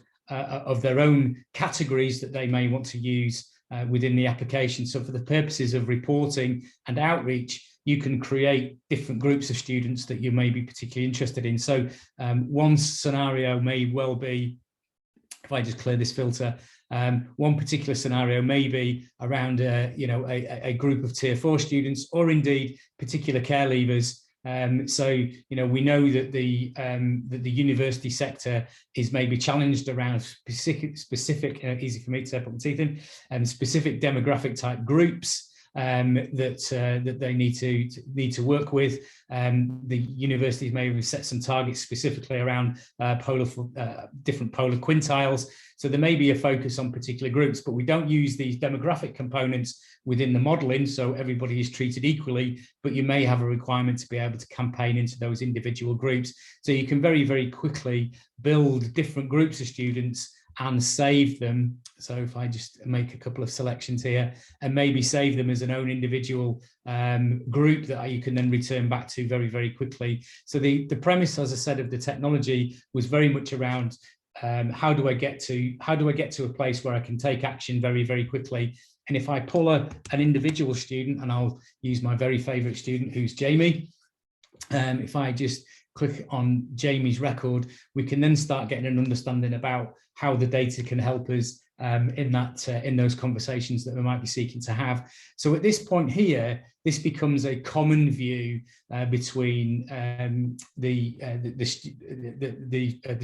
their own categories that they may want to use within the application. So for the purposes of reporting and outreach, you can create different groups of students that you may be particularly interested in. So one scenario may well be, if I just clear this filter, one particular scenario may be around a group of tier 4 students, or indeed particular care leavers. So we know that the university sector is maybe challenged around specific easy for me to put my teeth in, specific demographic type groups that they need to work with. The universities may even set some targets specifically around different polar quintiles. So there may be a focus on particular groups, but we don't use these demographic components within the modelling, so everybody is treated equally, but you may have a requirement to be able to campaign into those individual groups. So you can very, very quickly build different groups of students and save them. So if I just make a couple of selections here and maybe save them as an own individual group that you can then return back to very, very quickly. So the premise, as I said, of the technology was very much around how do I get to a place where I can take action very, very quickly? And if I pull an individual student, and I'll use my very favorite student, who's Jamie, if I just click on Jamie's record, we can then start getting an understanding about how the data can help us in those conversations that we might be seeking to have. So at this point here, this becomes a common view between the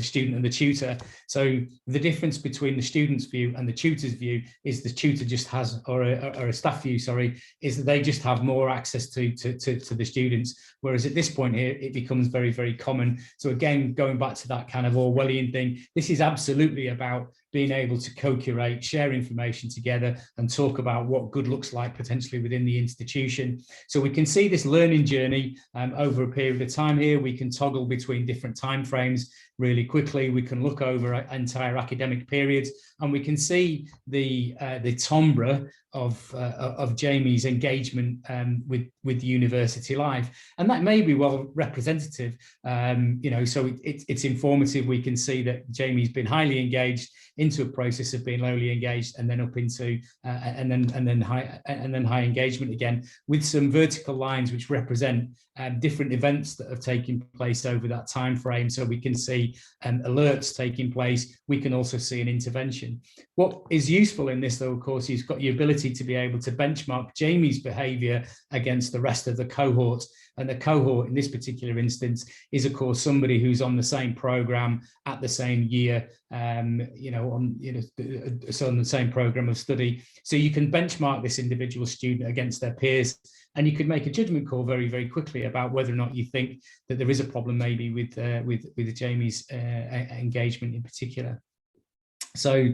student and the tutor. So the difference between the student's view and the tutor's view is the tutor just has, or a staff view, sorry, is that they just have more access to the students. Whereas at this point here, it becomes very, very common. So again, going back to that kind of Orwellian thing, this is absolutely about being able to co-curate, share information together, and talk about what good looks like potentially within the institution. So we can see this learning journey over a period of time here. We can toggle between different timeframes really quickly. We can look over entire academic periods, and we can see the timbre of Jamie's engagement with university life, and that may be well representative. So it's informative. We can see that Jamie's been highly engaged into a process of being lowly engaged, and then up into and then high engagement again, with some vertical lines which represent different events that have taken place over that time frame. So we can see alerts taking place. We can also see an intervention. What is useful in this, though, of course, you've got the ability to be able to benchmark Jamie's behaviour against the rest of the cohort. And the cohort in this particular instance is, of course, somebody who's on the same programme at the same year, so on the same programme of study. So you can benchmark this individual student against their peers, and you could make a judgment call very, very quickly about whether or not you think that there is a problem maybe with Jamie's engagement in particular. So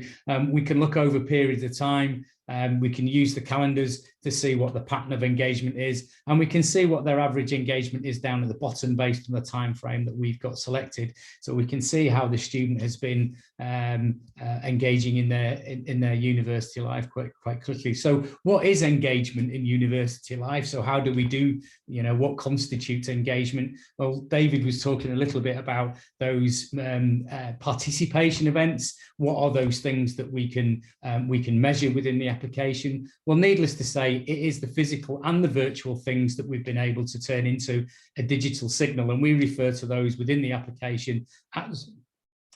we can look over periods of time. We can use the calendars to see what the pattern of engagement is, and we can see what their average engagement is down at the bottom based on the time frame that we've got selected. So we can see how the student has been engaging in their university life quite quickly. So what is engagement in university life? So how do we do, what constitutes engagement? Well, David was talking a little bit about those participation events. What are those things that we can measure within the application? Well, needless to say, it is the physical and the virtual things that we've been able to turn into a digital signal, and we refer to those within the application as,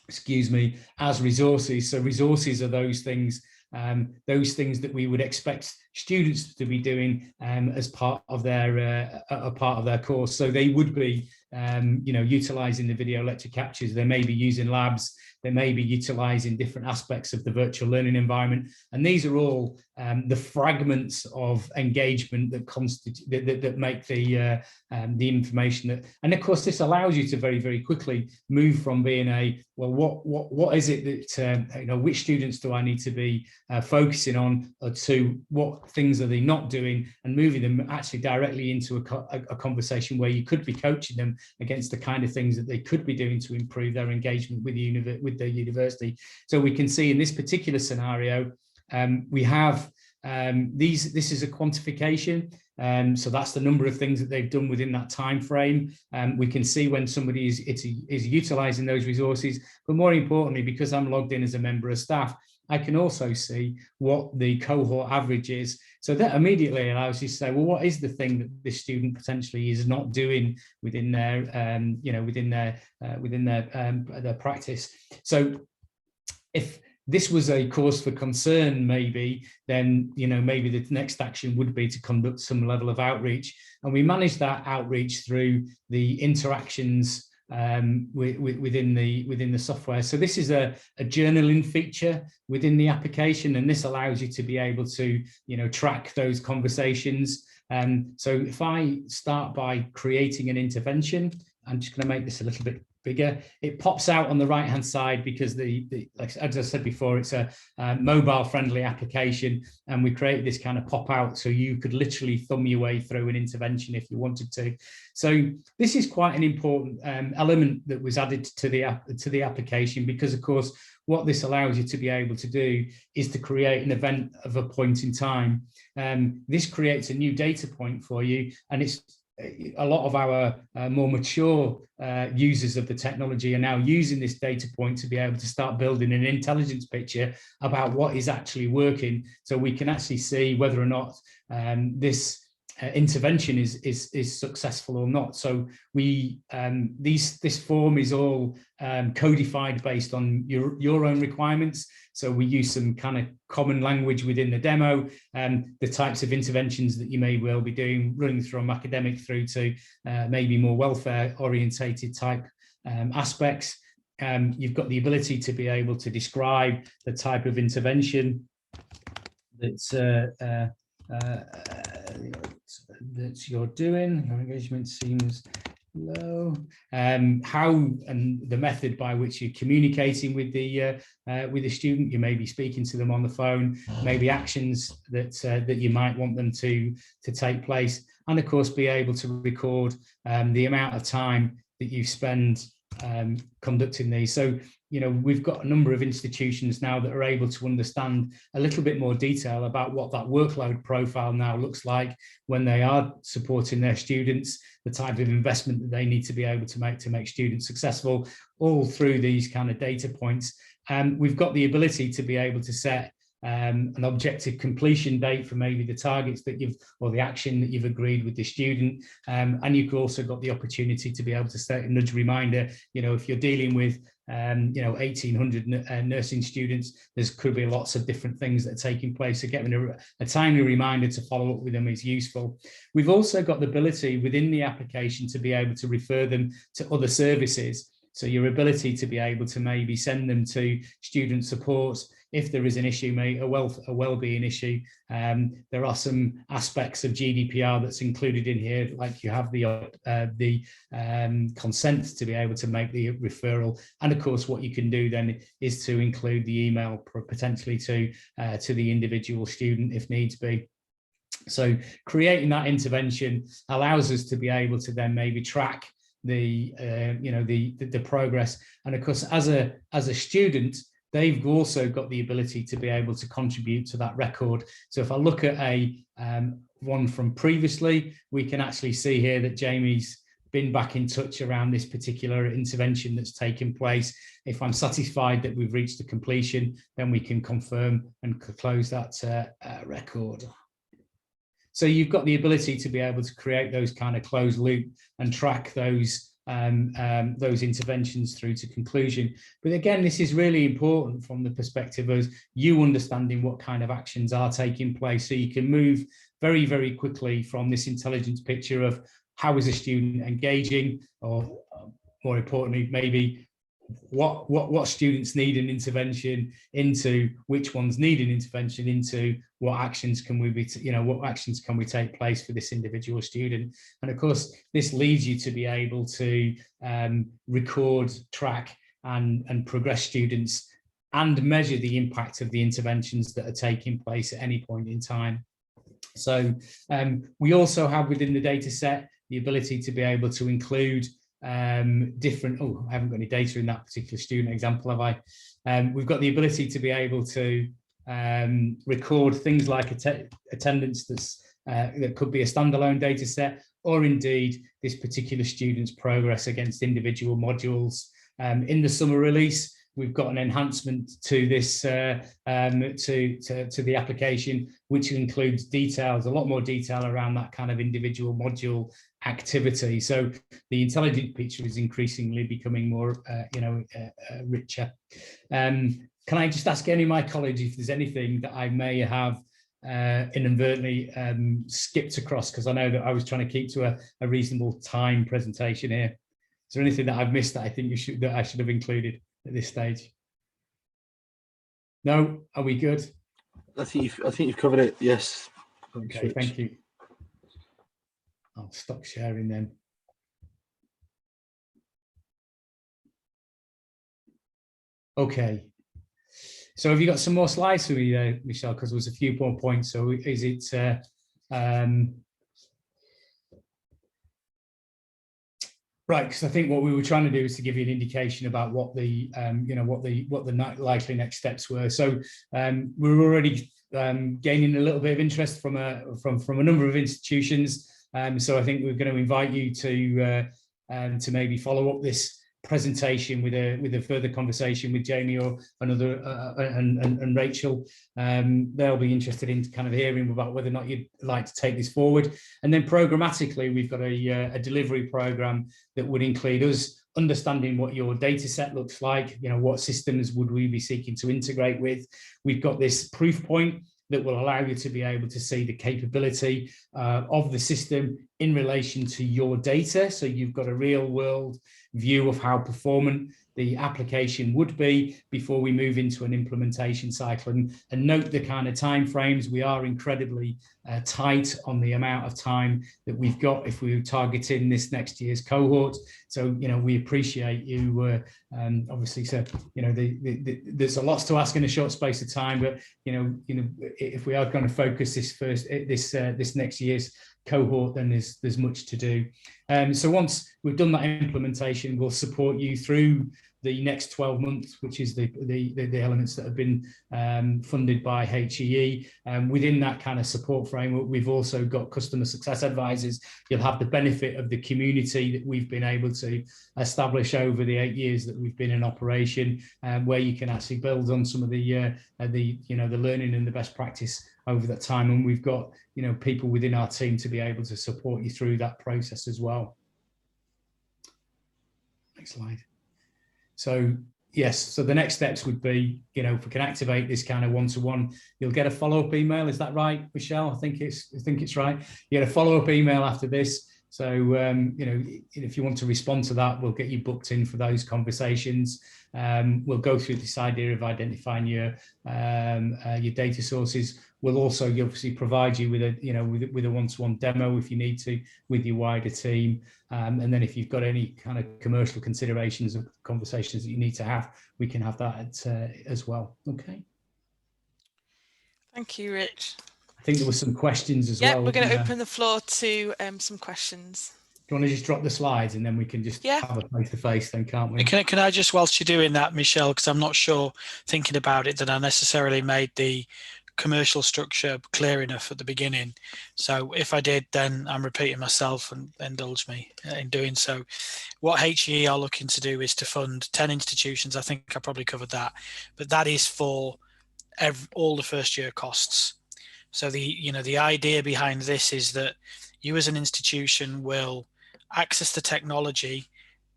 as resources. So resources are those things that we would expect students to be doing as part of their course. So they would be utilising the video lecture captures. They may be using labs. They may be utilising different aspects of the virtual learning environment, and these are all the fragments of engagement that constitute that make the information that. And of course, this allows you to very, very quickly move from being what is it that which students do I need to be focusing on, to what things are they not doing, and moving them actually directly into a conversation where you could be coaching them against the kind of things that they could be doing to improve their engagement with their university. So we can see in this particular scenario, we have this is a quantification. So that's the number of things that they've done within that time frame. We can see when somebody is utilising those resources, but more importantly, because I'm logged in as a member of staff, I can also see what the cohort average is. So that immediately allows you to say, well, what is the thing that this student potentially is not doing within their, their practice? So if this was a cause for concern, maybe, then maybe the next action would be to conduct some level of outreach, and we manage that outreach through the interactions within the software. So this is a journaling feature within the application, and this allows you to be able to track those conversations. So if I start by creating an intervention, I'm just going to make this a little bit bigger. It pops out on the right hand side because like, as I said before, it's a mobile friendly application, and we created this kind of pop out so you could literally thumb your way through an intervention if you wanted to. So this is quite an important element that was added to the application, because of course what this allows you to be able to do is to create an event of a point in time. This creates a new data point for you, and it's a lot of our more mature users of the technology are now using this data point to be able to start building an intelligence picture about what is actually working, so we can actually see whether or not this intervention is successful or not. So we this form is all codified based on your own requirements. So we use some kind of common language within the demo, the types of interventions that you may well be doing, running from academic through to maybe more welfare orientated type aspects. You've got the ability to be able to describe the type of intervention that's that you're doing. Your engagement seems low. How and the method by which you're communicating with the student. You may be speaking to them on the phone, maybe actions that that you might want them to take place, and of course be able to record the amount of time that you spend conducting these. So, you know, we've got a number of institutions now that are able to understand a little bit more detail about what that workload profile now looks like when they are supporting their students, the type of investment that they need to be able to make students successful, all through these kind of data points. We've got the ability to be able to set an objective completion date for maybe the targets that you've, or the action that you've agreed with the student. And you've also got the opportunity to be able to set a nudge reminder. You know, if you're dealing with, you know, 1,800 nursing students, there's could be lots of different things that are taking place. So getting a timely reminder to follow up with them is useful. We've also got the ability within the application to be able to refer them to other services. So your ability to be able to maybe send them to student support if there is an issue, a well-being issue. There are some aspects of GDPR that's included in here, like you have the consent to be able to make the referral, and of course what you can do then is to include the email potentially to the individual student if needs be. So creating that intervention allows us to be able to then maybe track the you know, the progress, and of course as a student, they've also got the ability to be able to contribute to that record. So if I look at a one from previously, we can actually see here that Jamie's been back in touch around this particular intervention that's taken place. If I'm satisfied that we've reached the completion, then we can confirm and close that record. So you've got the ability to be able to create those kind of closed loop and track those interventions through to conclusion. But again, this is really important from the perspective of you understanding what kind of actions are taking place, so you can move very, very quickly from this intelligence picture of how is a student engaging, or more importantly, maybe what students need an intervention, into which ones need an intervention, into what actions can we be, you know, what actions can we take place for this individual student. And of course this leads you to be able to record, track and progress students and measure the impact of the interventions that are taking place at any point in time. So we also have within the data set the ability to be able to include different, oh, I haven't got any data in that particular student example, have I? We've got the ability to be able to record things like attendance that's, that could be a standalone data set, or indeed this particular student's progress against individual modules. In the summer release, we've got an enhancement to this, to the application, which includes details, a lot more detail around that kind of individual module activity. So the intelligent picture is increasingly becoming more, you know, richer. Can I just ask any of my colleagues if there's anything that I may have inadvertently skipped across, because I know that I was trying to keep to a reasonable time presentation here. Is there anything that I've missed that I think that I should have included at this stage? No, are we good? I think you've covered it. Yes. Okay, thank you. I'll stop sharing then. Okay. So have you got some more slides for me, Michelle? Because there was a few more points. So is it? Right, because I think what we were trying to do is to give you an indication about what the, you know, what the likely next steps were. So we're already gaining a little bit of interest from a number of institutions. So I think we're going to invite you to maybe follow up this presentation with a further conversation with Jamie or another and Rachel. They'll be interested in kind of hearing about whether or not you'd like to take this forward. And then programmatically, we've got a delivery program that would include us understanding what your data set looks like, what systems would we be seeking to integrate with. We've got this proof point that will allow you to be able to see the capability of the system in relation to your data. So you've got a real world view of how performant the application would be before we move into an implementation cycle. And note the kind of timeframes. We are incredibly tight on the amount of time that we've got if we're targeting this next year's cohort. So, we appreciate you, obviously, so, there's a lot to ask in a short space of time, but, if we are going to focus this next year's cohort, then there's much to do. So once we've done that implementation, we'll support you through the next 12 months, which is the elements that have been funded by HEE. Within that kind of support framework, we've also got customer success advisors. You'll have the benefit of the community that we've been able to establish over the 8 years that we've been in operation, where you can actually build on some of the learning and the best practice over that time. And we've got people within our team to be able to support you through that process as well. Next slide. So yes, so the next steps would be, if we can activate this kind of one-to-one, you'll get a follow-up email. Is that right, Michelle? I think it's right. You get a follow-up email after this. So, if you want to respond to that, we'll get you booked in for those conversations. We'll go through this idea of identifying your data sources. We'll also obviously provide you with a one-to-one demo if you need to with your wider team. And then if you've got any kind of commercial considerations or conversations that you need to have, we can have that as well. Okay. Thank you, Rich. I think there were some questions as well. Yeah, we're going to open the floor to some questions. Do you want to just drop the slides and then we can just have a face-to-face then, can't we? Can I just, whilst you're doing that, Michelle, because I'm not sure, thinking about it, that I necessarily made the commercial structure clear enough at the beginning. So if I did, then I'm repeating myself, and indulge me in doing so. What HEE are looking to do is to fund 10 institutions. I think I probably covered that, but that is for all the first year costs. So the idea behind this is that you as an institution will access the technology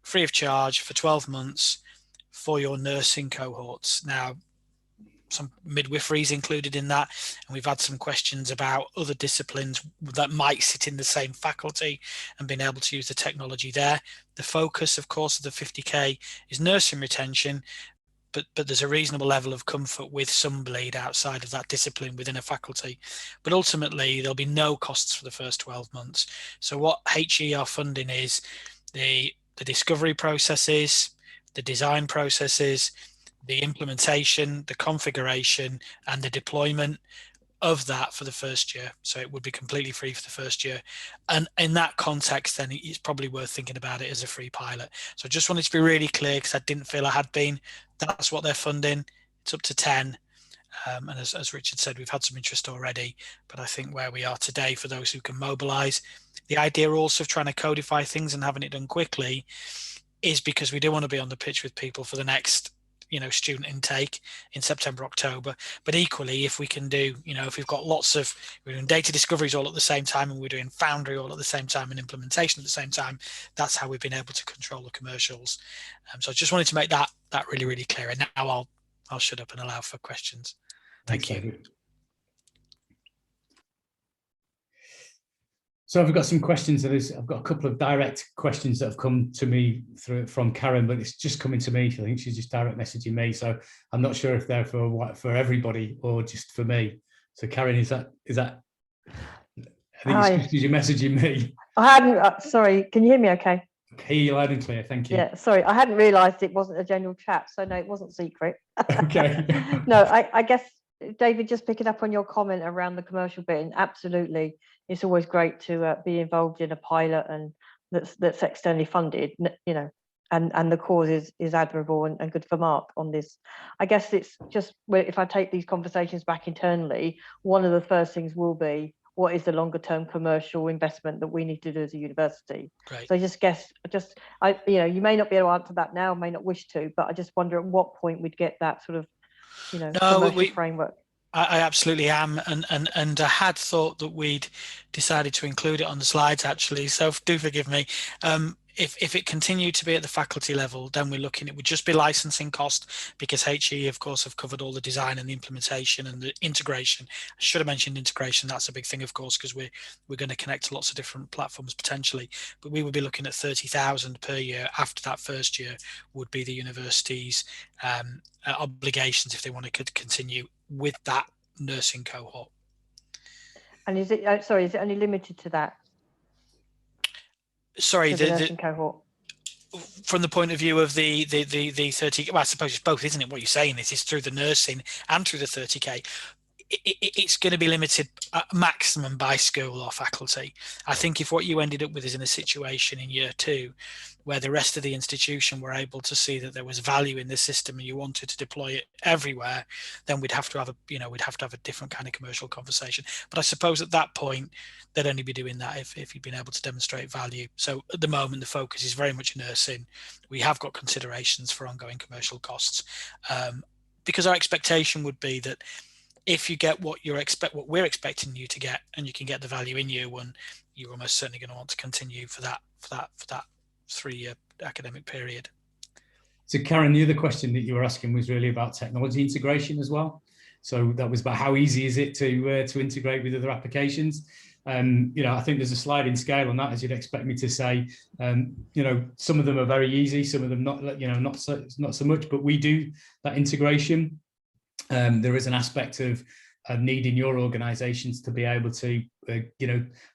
free of charge for 12 months for your nursing cohorts. Now, some midwifery is included in that, and we've had some questions about other disciplines that might sit in the same faculty and being able to use the technology there. The focus, of course, of the 50K is nursing retention, but there's a reasonable level of comfort with some bleed outside of that discipline within a faculty. But ultimately, there'll be no costs for the first 12 months. So what HEE are funding is the discovery processes, the design processes, the implementation, the configuration, and the deployment of that for the first year. So it would be completely free for the first year. And in that context, then it's probably worth thinking about it as a free pilot. So I just wanted to be really clear, because I didn't feel I had been. That's what they're funding. It's up to 10. And as Richard said, we've had some interest already, but I think where we are today, for those who can mobilize, the idea also of trying to codify things and having it done quickly is because we do want to be on the pitch with people for the next student intake in September, October. But equally, if we can do, if we've got we're doing data discoveries all at the same time, and we're doing Foundry all at the same time, and implementation at the same time, that's how we've been able to control the commercials. So I just wanted to make that really, really clear. And now I'll shut up and allow for questions. Thank you. So I've got some questions. I've got a couple of direct questions that have come to me from Karen, but it's just coming to me. I think she's just direct messaging me. So I'm not sure if they're for everybody or just for me. So Karen, is that? I think you're messaging me. I hadn't. Sorry, can you hear me? Okay. Hear you loud and clear. Thank you. Yeah. Sorry, I hadn't realised it wasn't a general chat, so no, it wasn't secret. Okay. No, I guess, David, just picking up on your comment around the commercial bit, and absolutely, it's always great to be involved in a pilot and that's externally funded, and the cause is admirable and good for Mark on this. I guess it's just, if I take these conversations back internally, one of the first things will be, what is the longer term commercial investment that we need to do as a university. Great. So I just guess, you may not be able to answer that now, may not wish to, but I just wonder at what point we'd get that sort of, commercial framework. I absolutely am, and I had thought that we'd decided to include it on the slides actually, so do forgive me. If it continued to be at the faculty level, then we're looking, it would just be licensing cost, because HEE of course have covered all the design and the implementation and the integration. I should have mentioned integration, that's a big thing of course, because we're going to connect to lots of different platforms potentially, but we would be looking at 30,000 per year. After that first year would be the university's obligations if they want to continue with that nursing cohort. And is it only limited to that? Sorry, the nursing cohort. From the point of view of the 30, well, I suppose it's both, isn't it? What you're saying is through the nursing and through the 30k. It's going to be limited maximum by school or faculty. I think if what you ended up with is in a situation in year 2 where the rest of the institution were able to see that there was value in the system and you wanted to deploy it everywhere, then we'd have to have a different kind of commercial conversation. But I suppose at that point they'd only be doing that if you've been able to demonstrate value. So at the moment the focus is very much nursing. We have got considerations for ongoing commercial costs, because our expectation would be that if you get what we're expecting you to get, and you can get the value in year 1, you're almost certainly going to want to continue for that 3-year academic period. So Karen, the other question that you were asking was really about technology integration as well. So that was about how easy is it to integrate with other applications. I think there's a sliding scale on that, as you'd expect me to say. Some of them are very easy, some of them not so much, but we do that integration. There is an aspect of needing your organisations to be able to,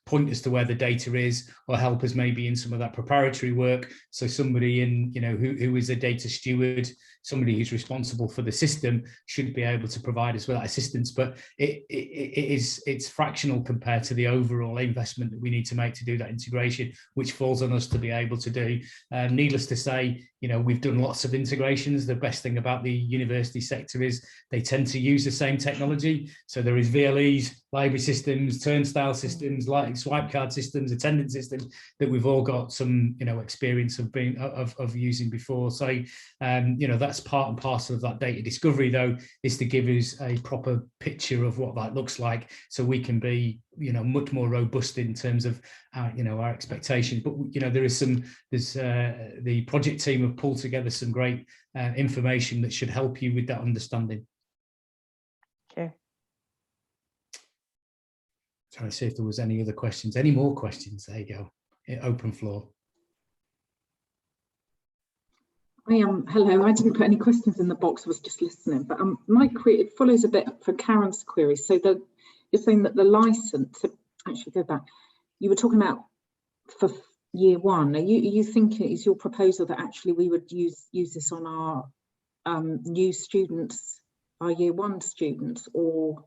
point us to where the data is, or help us maybe in some of that preparatory work. So somebody in, who is a data steward, somebody who's responsible for the system, should be able to provide us with that assistance. But it's fractional compared to the overall investment that we need to make to do that integration, which falls on us to be able to do. Needless to say, we've done lots of integrations. The best thing about the university sector is they tend to use the same technology. So there is VLEs, library systems, turnstile systems, like swipe card systems, attendance systems that we've all got some, experience of using before. So, that's part and parcel of that data discovery, though, is to give us a proper picture of what that looks like, so we can be, much more robust in terms of our expectations. But there's the project team have pulled together some great information that should help you with that understanding. Okay. Trying to see if there was any other questions. Any more questions? There you go. Open floor. Hello, I didn't put any questions in the box, I was just listening, but my query, it follows a bit from Karen's query. So you're saying that the license, actually go back, you were talking about for year 1, are you thinking, is your proposal that actually we would use this on our new students, our year 1 students, or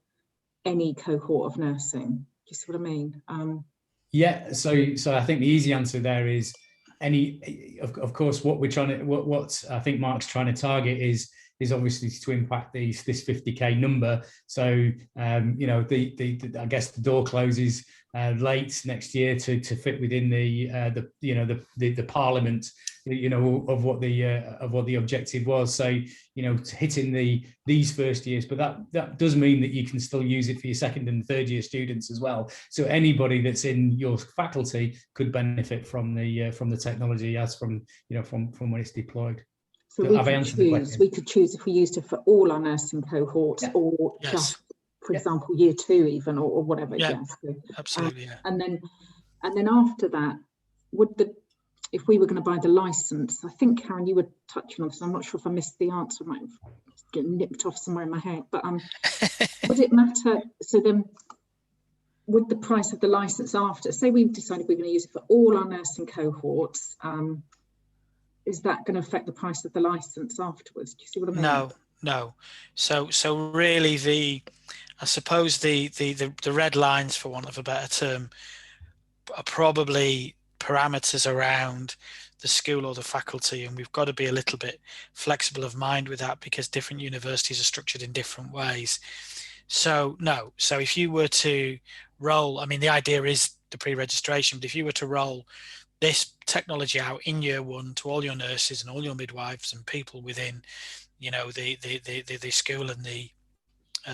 any cohort of nursing? Do you see what I mean? Yeah, so I think the easy answer there is any, of course, what we're trying to, what I think Mark's trying to target is obviously to impact this 50k number. So I guess the door closes late next year to fit within the Parliament, of what the objective was. So hitting these first years, but that does mean that you can still use it for your 2nd and 3rd year students as well. So anybody that's in your faculty could benefit from the technology as from when it's deployed. So we could choose if we used it for all our nursing cohorts, yeah, or yes, just, for example, year 2 even, or whatever. Yeah, yes. So, absolutely. Yeah. And then after that, if we were going to buy the license, I think, Karen, you were touching on this. I'm not sure if I missed the answer. I might have getting nipped off somewhere in my head. But would it matter? So then, would the price of the license after, say we've decided we're going to use it for all our nursing cohorts, is that going to affect the price of the license afterwards? Do you see what I mean? No. So really, I suppose the red lines, for want of a better term, are probably parameters around the school or the faculty, and we've got to be a little bit flexible of mind with that, because different universities are structured in different ways. So no. So if you were to roll, I mean, the idea is the pre-registration, but if you were to roll this technology out in year one to all your nurses and all your midwives and people within, you know, the school and the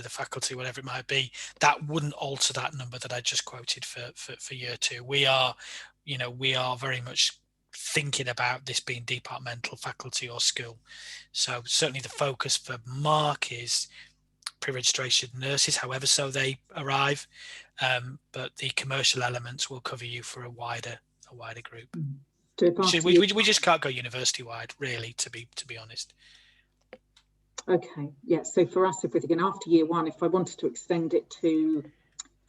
faculty, whatever it might be, that wouldn't alter that number that I just quoted for year two. We are, you know, we are very much thinking about this being departmental, faculty or school. So certainly the focus for Mark is pre-registration nurses, however so they arrive, but the commercial elements will cover you for a wider group. We just can't go university wide, really, to be honest. Okay, yeah, so for us, if we're thinking after year one, if I wanted to extend it to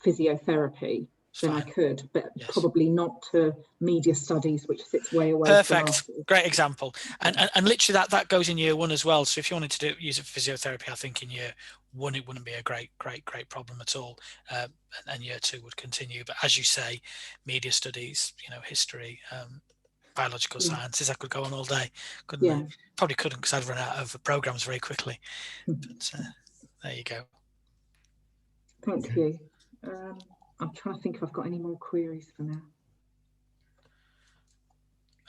physiotherapy, then I could, but probably not to media studies, which sits way away. Perfect, great example. And literally that goes in year one as well. So if you wanted to use it for physiotherapy, I think in year one it wouldn't be a great problem at all, and year two would continue. But as you say, media studies, you know, history, biological sciences, I could go on all day, couldn't I? Probably couldn't, because I'd run out of programs very quickly. But there you go. Thank you. I'm trying to think if I've got any more queries for now.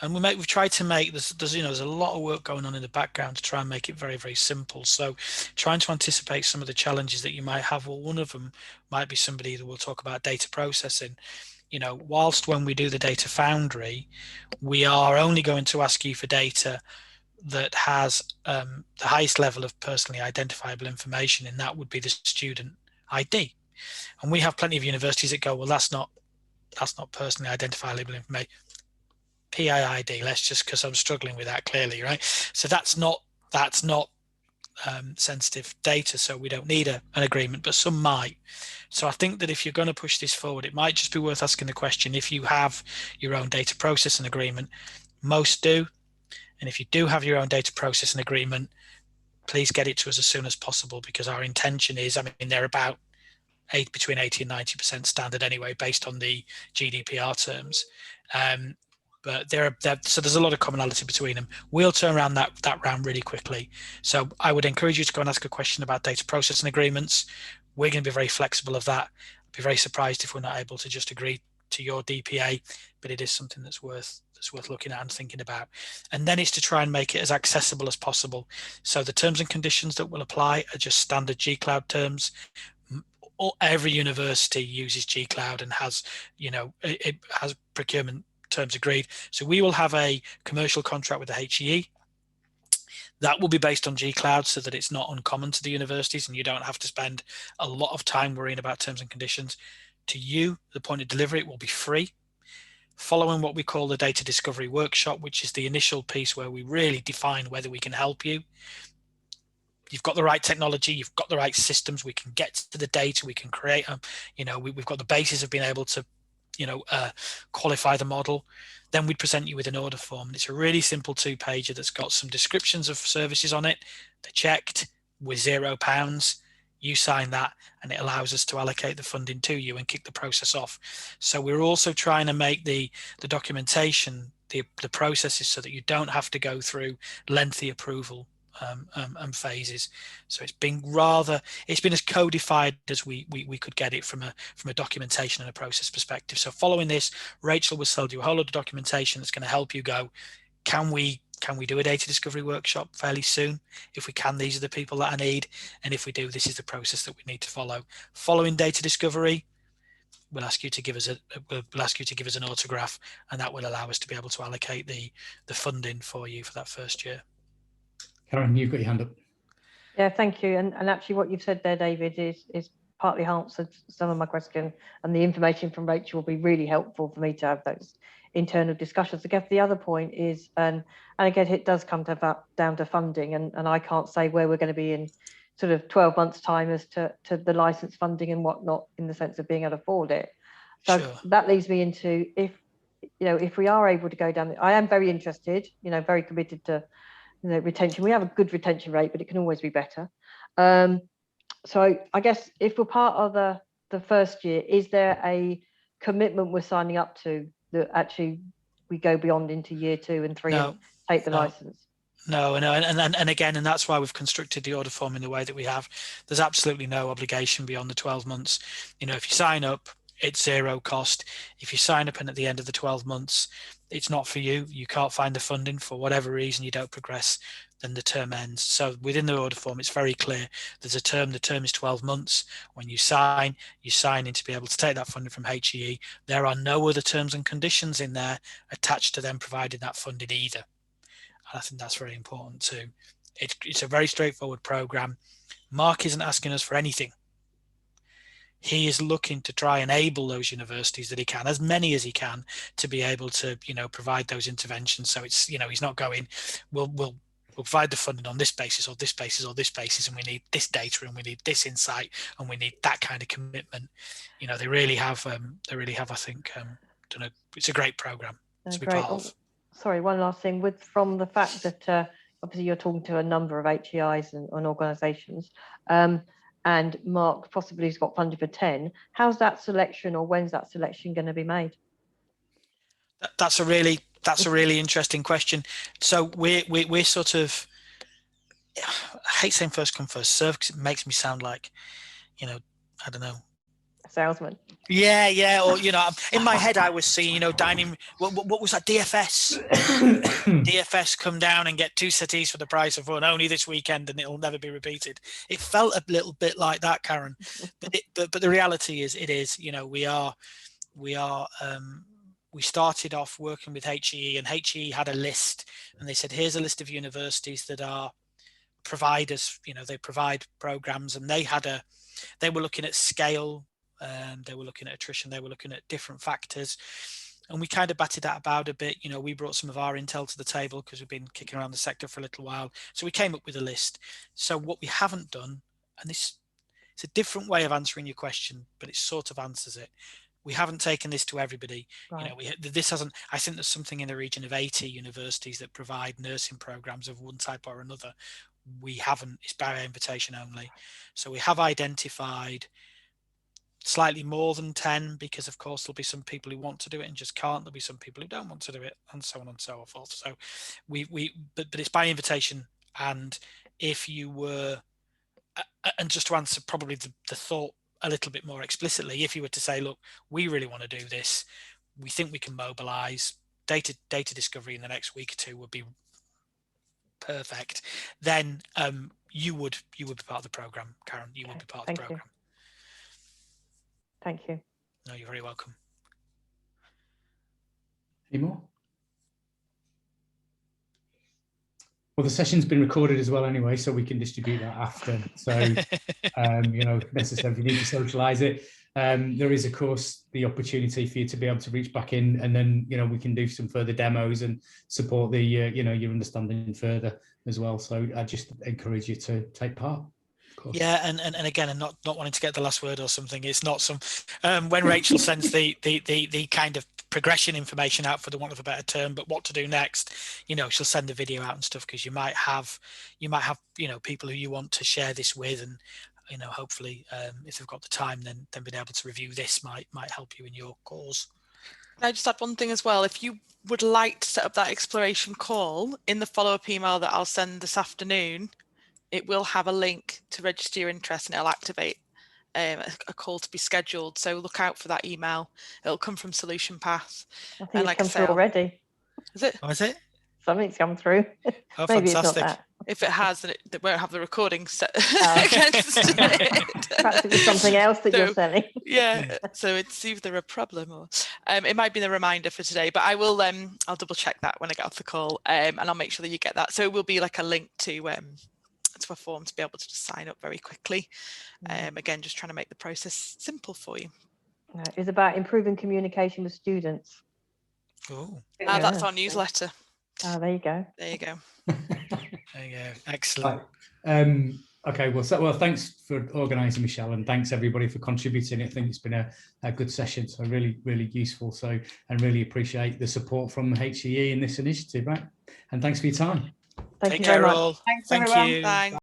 And we've tried to make there's you know, there's a lot of work going on in the background to try and make it very, very simple. So trying to anticipate some of the challenges that you might have. Well, one of them might be somebody that will talk about data processing. You know, whilst when we do the data foundry, we are only going to ask you for data that has the highest level of personally identifiable information, and that would be the student ID. And we have plenty of universities that go, well, that's not personally identifiable information. PIID, let's just, because I'm struggling with that clearly, right? So that's not sensitive data, so we don't need an agreement, but some might. So I think that if you're going to push this forward, it might just be worth asking the question, if you have your own data processing agreement. Most do, and if you do have your own data processing agreement, please get it to us as soon as possible, because our intention is, I mean, they're about between 80 and 90% standard anyway, based on the GDPR terms. But so there's a lot of commonality between them. We'll turn around that round really quickly. So I would encourage you to go and ask a question about data processing agreements. We're going to be very flexible of that. I'd be very surprised if we're not able to just agree to your DPA, but it is something that's worth looking at and thinking about. And then it's to try and make it as accessible as possible. So the terms and conditions that will apply are just standard G-Cloud terms. Every university uses G-Cloud and has, you know, it has procurement terms agreed. So we will have a commercial contract with the HEE. That will be based on G-Cloud, so that it's not uncommon to the universities and you don't have to spend a lot of time worrying about terms and conditions. To you, the point of delivery, it will be free. Following what we call the data discovery workshop, which is the initial piece where we really define whether we can help you. You've got the right technology, you've got the right systems, we can get to the data, we can create them, you know, we've got the basis of being able to, you know, qualify the model. Then we'd present you with an order form. And it's a really simple 2-pager that's got some descriptions of services on it. They're checked with £0. You sign that and it allows us to allocate the funding to you and kick the process off. So we're also trying to make the documentation, the processes, so that you don't have to go through lengthy approval and phases. So it's been as codified as we could get it from a documentation and a process perspective. So following this, Rachel will sell you a whole lot of documentation that's going to help you go, can we do a data discovery workshop fairly soon? If we can, these are the people that I need, and if we do, this is the process that we need to follow. Following data discovery, we'll ask you to give us an autograph, and that will allow us to be able to allocate the funding for you for that first year. Karen, you've got your hand up. Yeah, thank you. And actually what you've said there, David, is partly answered some of my question, and the information from Rachel will be really helpful for me to have those internal discussions. I guess the other point is, and again, it does come down to funding, and I can't say where we're going to be in sort of 12 months time as to the license funding and whatnot, in the sense of being able to afford it. So sure. That leads me into, if we are able to go down, I am very interested, very committed to retention. We have a good retention rate, but it can always be better. So I guess if we're part of the first year, is there a commitment we're signing up to that actually we go beyond into year 2 and 3 and take the license? No, and again, and that's why we've constructed the order form in the way that we have. There's absolutely no obligation beyond the 12 months. If you sign up, it's zero cost. If you sign up and at the end of the 12 months, it's not for you, you can't find the funding for whatever reason, you don't progress, then the term ends. So within the order form, it's very clear. There's a term, the term is 12 months. When you sign in to be able to take that funding from HEE. There are no other terms and conditions in there attached to them providing that funding either. And I think that's very important too. It's a very straightforward program. Mark isn't asking us for anything. He is looking to try and enable those universities that he can, as many as he can, to be able to, provide those interventions. So it's, he's not going, we'll provide the funding on this basis or this basis or this basis, and we need this data and we need this insight and we need that kind of commitment. They really have, I think, it's a great program to be part of. Sorry, one last thing. From the fact that obviously you're talking to a number of HEIs and organisations, and Mark possibly has got funded for 10. How's that selection, or when's that selection going to be made? That's a really interesting question. So we're sort of, I hate saying first come first serve because it makes me sound like, I don't know, a salesman. Yeah, or in my head I was seeing, dining. What was that? DFS. DFS come down and get 2 settees for the price of one, only this weekend, and it'll never be repeated. It felt a little bit like that, Karen. But the reality is, we started off working with HEE, and HEE had a list, and they said, here's a list of universities that are providers. They provide programs, and they were looking at scale. They were looking at attrition, they were looking at different factors, and we kind of batted that about a bit. We brought some of our intel to the table because we've been kicking around the sector for a little while, so we came up with a list. So what we haven't done, and it's a different way of answering your question, but it sort of answers it. We haven't taken this to everybody. Right. This hasn't. I think there's something in the region of 80 universities that provide nursing programs of one type or another. We haven't. It's by invitation only. So we have identified slightly more than 10, because of course there'll be some people who want to do it and just can't. There'll be some people who don't want to do it, and so on and so forth. So but it's by invitation. And if you were, and just to answer probably the thought a little bit more explicitly, if you were to say, look, we really want to do this, we think we can mobilize data discovery in the next week or 2 would be perfect, then you would be part of the program, Karen. You would be part of the program. Thank you. No, you're very welcome. Any more? Well, the session's been recorded as well anyway, so we can distribute that after. So, necessarily if you need to socialise it. There is, of course, the opportunity for you to be able to reach back in, and then, we can do some further demos and support the, your understanding further as well. So I just encourage you to take part. Yeah, and again, and not wanting to get the last word or something, it's not some when Rachel sends the kind of progression information out, for the want of a better term, but what to do next, she'll send the video out and stuff, because you might have people who you want to share this with, and hopefully if they've got the time, then being able to review this might help you in your cause. Can I just add one thing as well? If you would like to set up that exploration call, in the follow-up email that I'll send this afternoon, it will have a link to register your interest, and it'll activate a call to be scheduled. So look out for that email. It'll come from Solutionpath. I think it's come through already. Is it? Oh, is it? Something's come through. Oh, Maybe fantastic. it's not that. If it has, then it won't have the recording set against it. Perhaps it was something else that you're selling. Yeah, so it's either a problem or it might be the reminder for today, but I will I'll double check that when I get off the call, and I'll make sure that you get that. So it will be like a link to a form to be able to just sign up very quickly. Again, just trying to make the process simple for you. It's about improving communication with students. Oh, that's our newsletter. There you go. There you go. There you go. Excellent. Okay, well, thanks for organising, Michelle, and thanks everybody for contributing. I think it's been a good session, so really, really useful. So, and really appreciate the support from HEE in this initiative, right? And thanks for your time. Thank you very much. All. Thanks, Thank everyone. you. Thanks.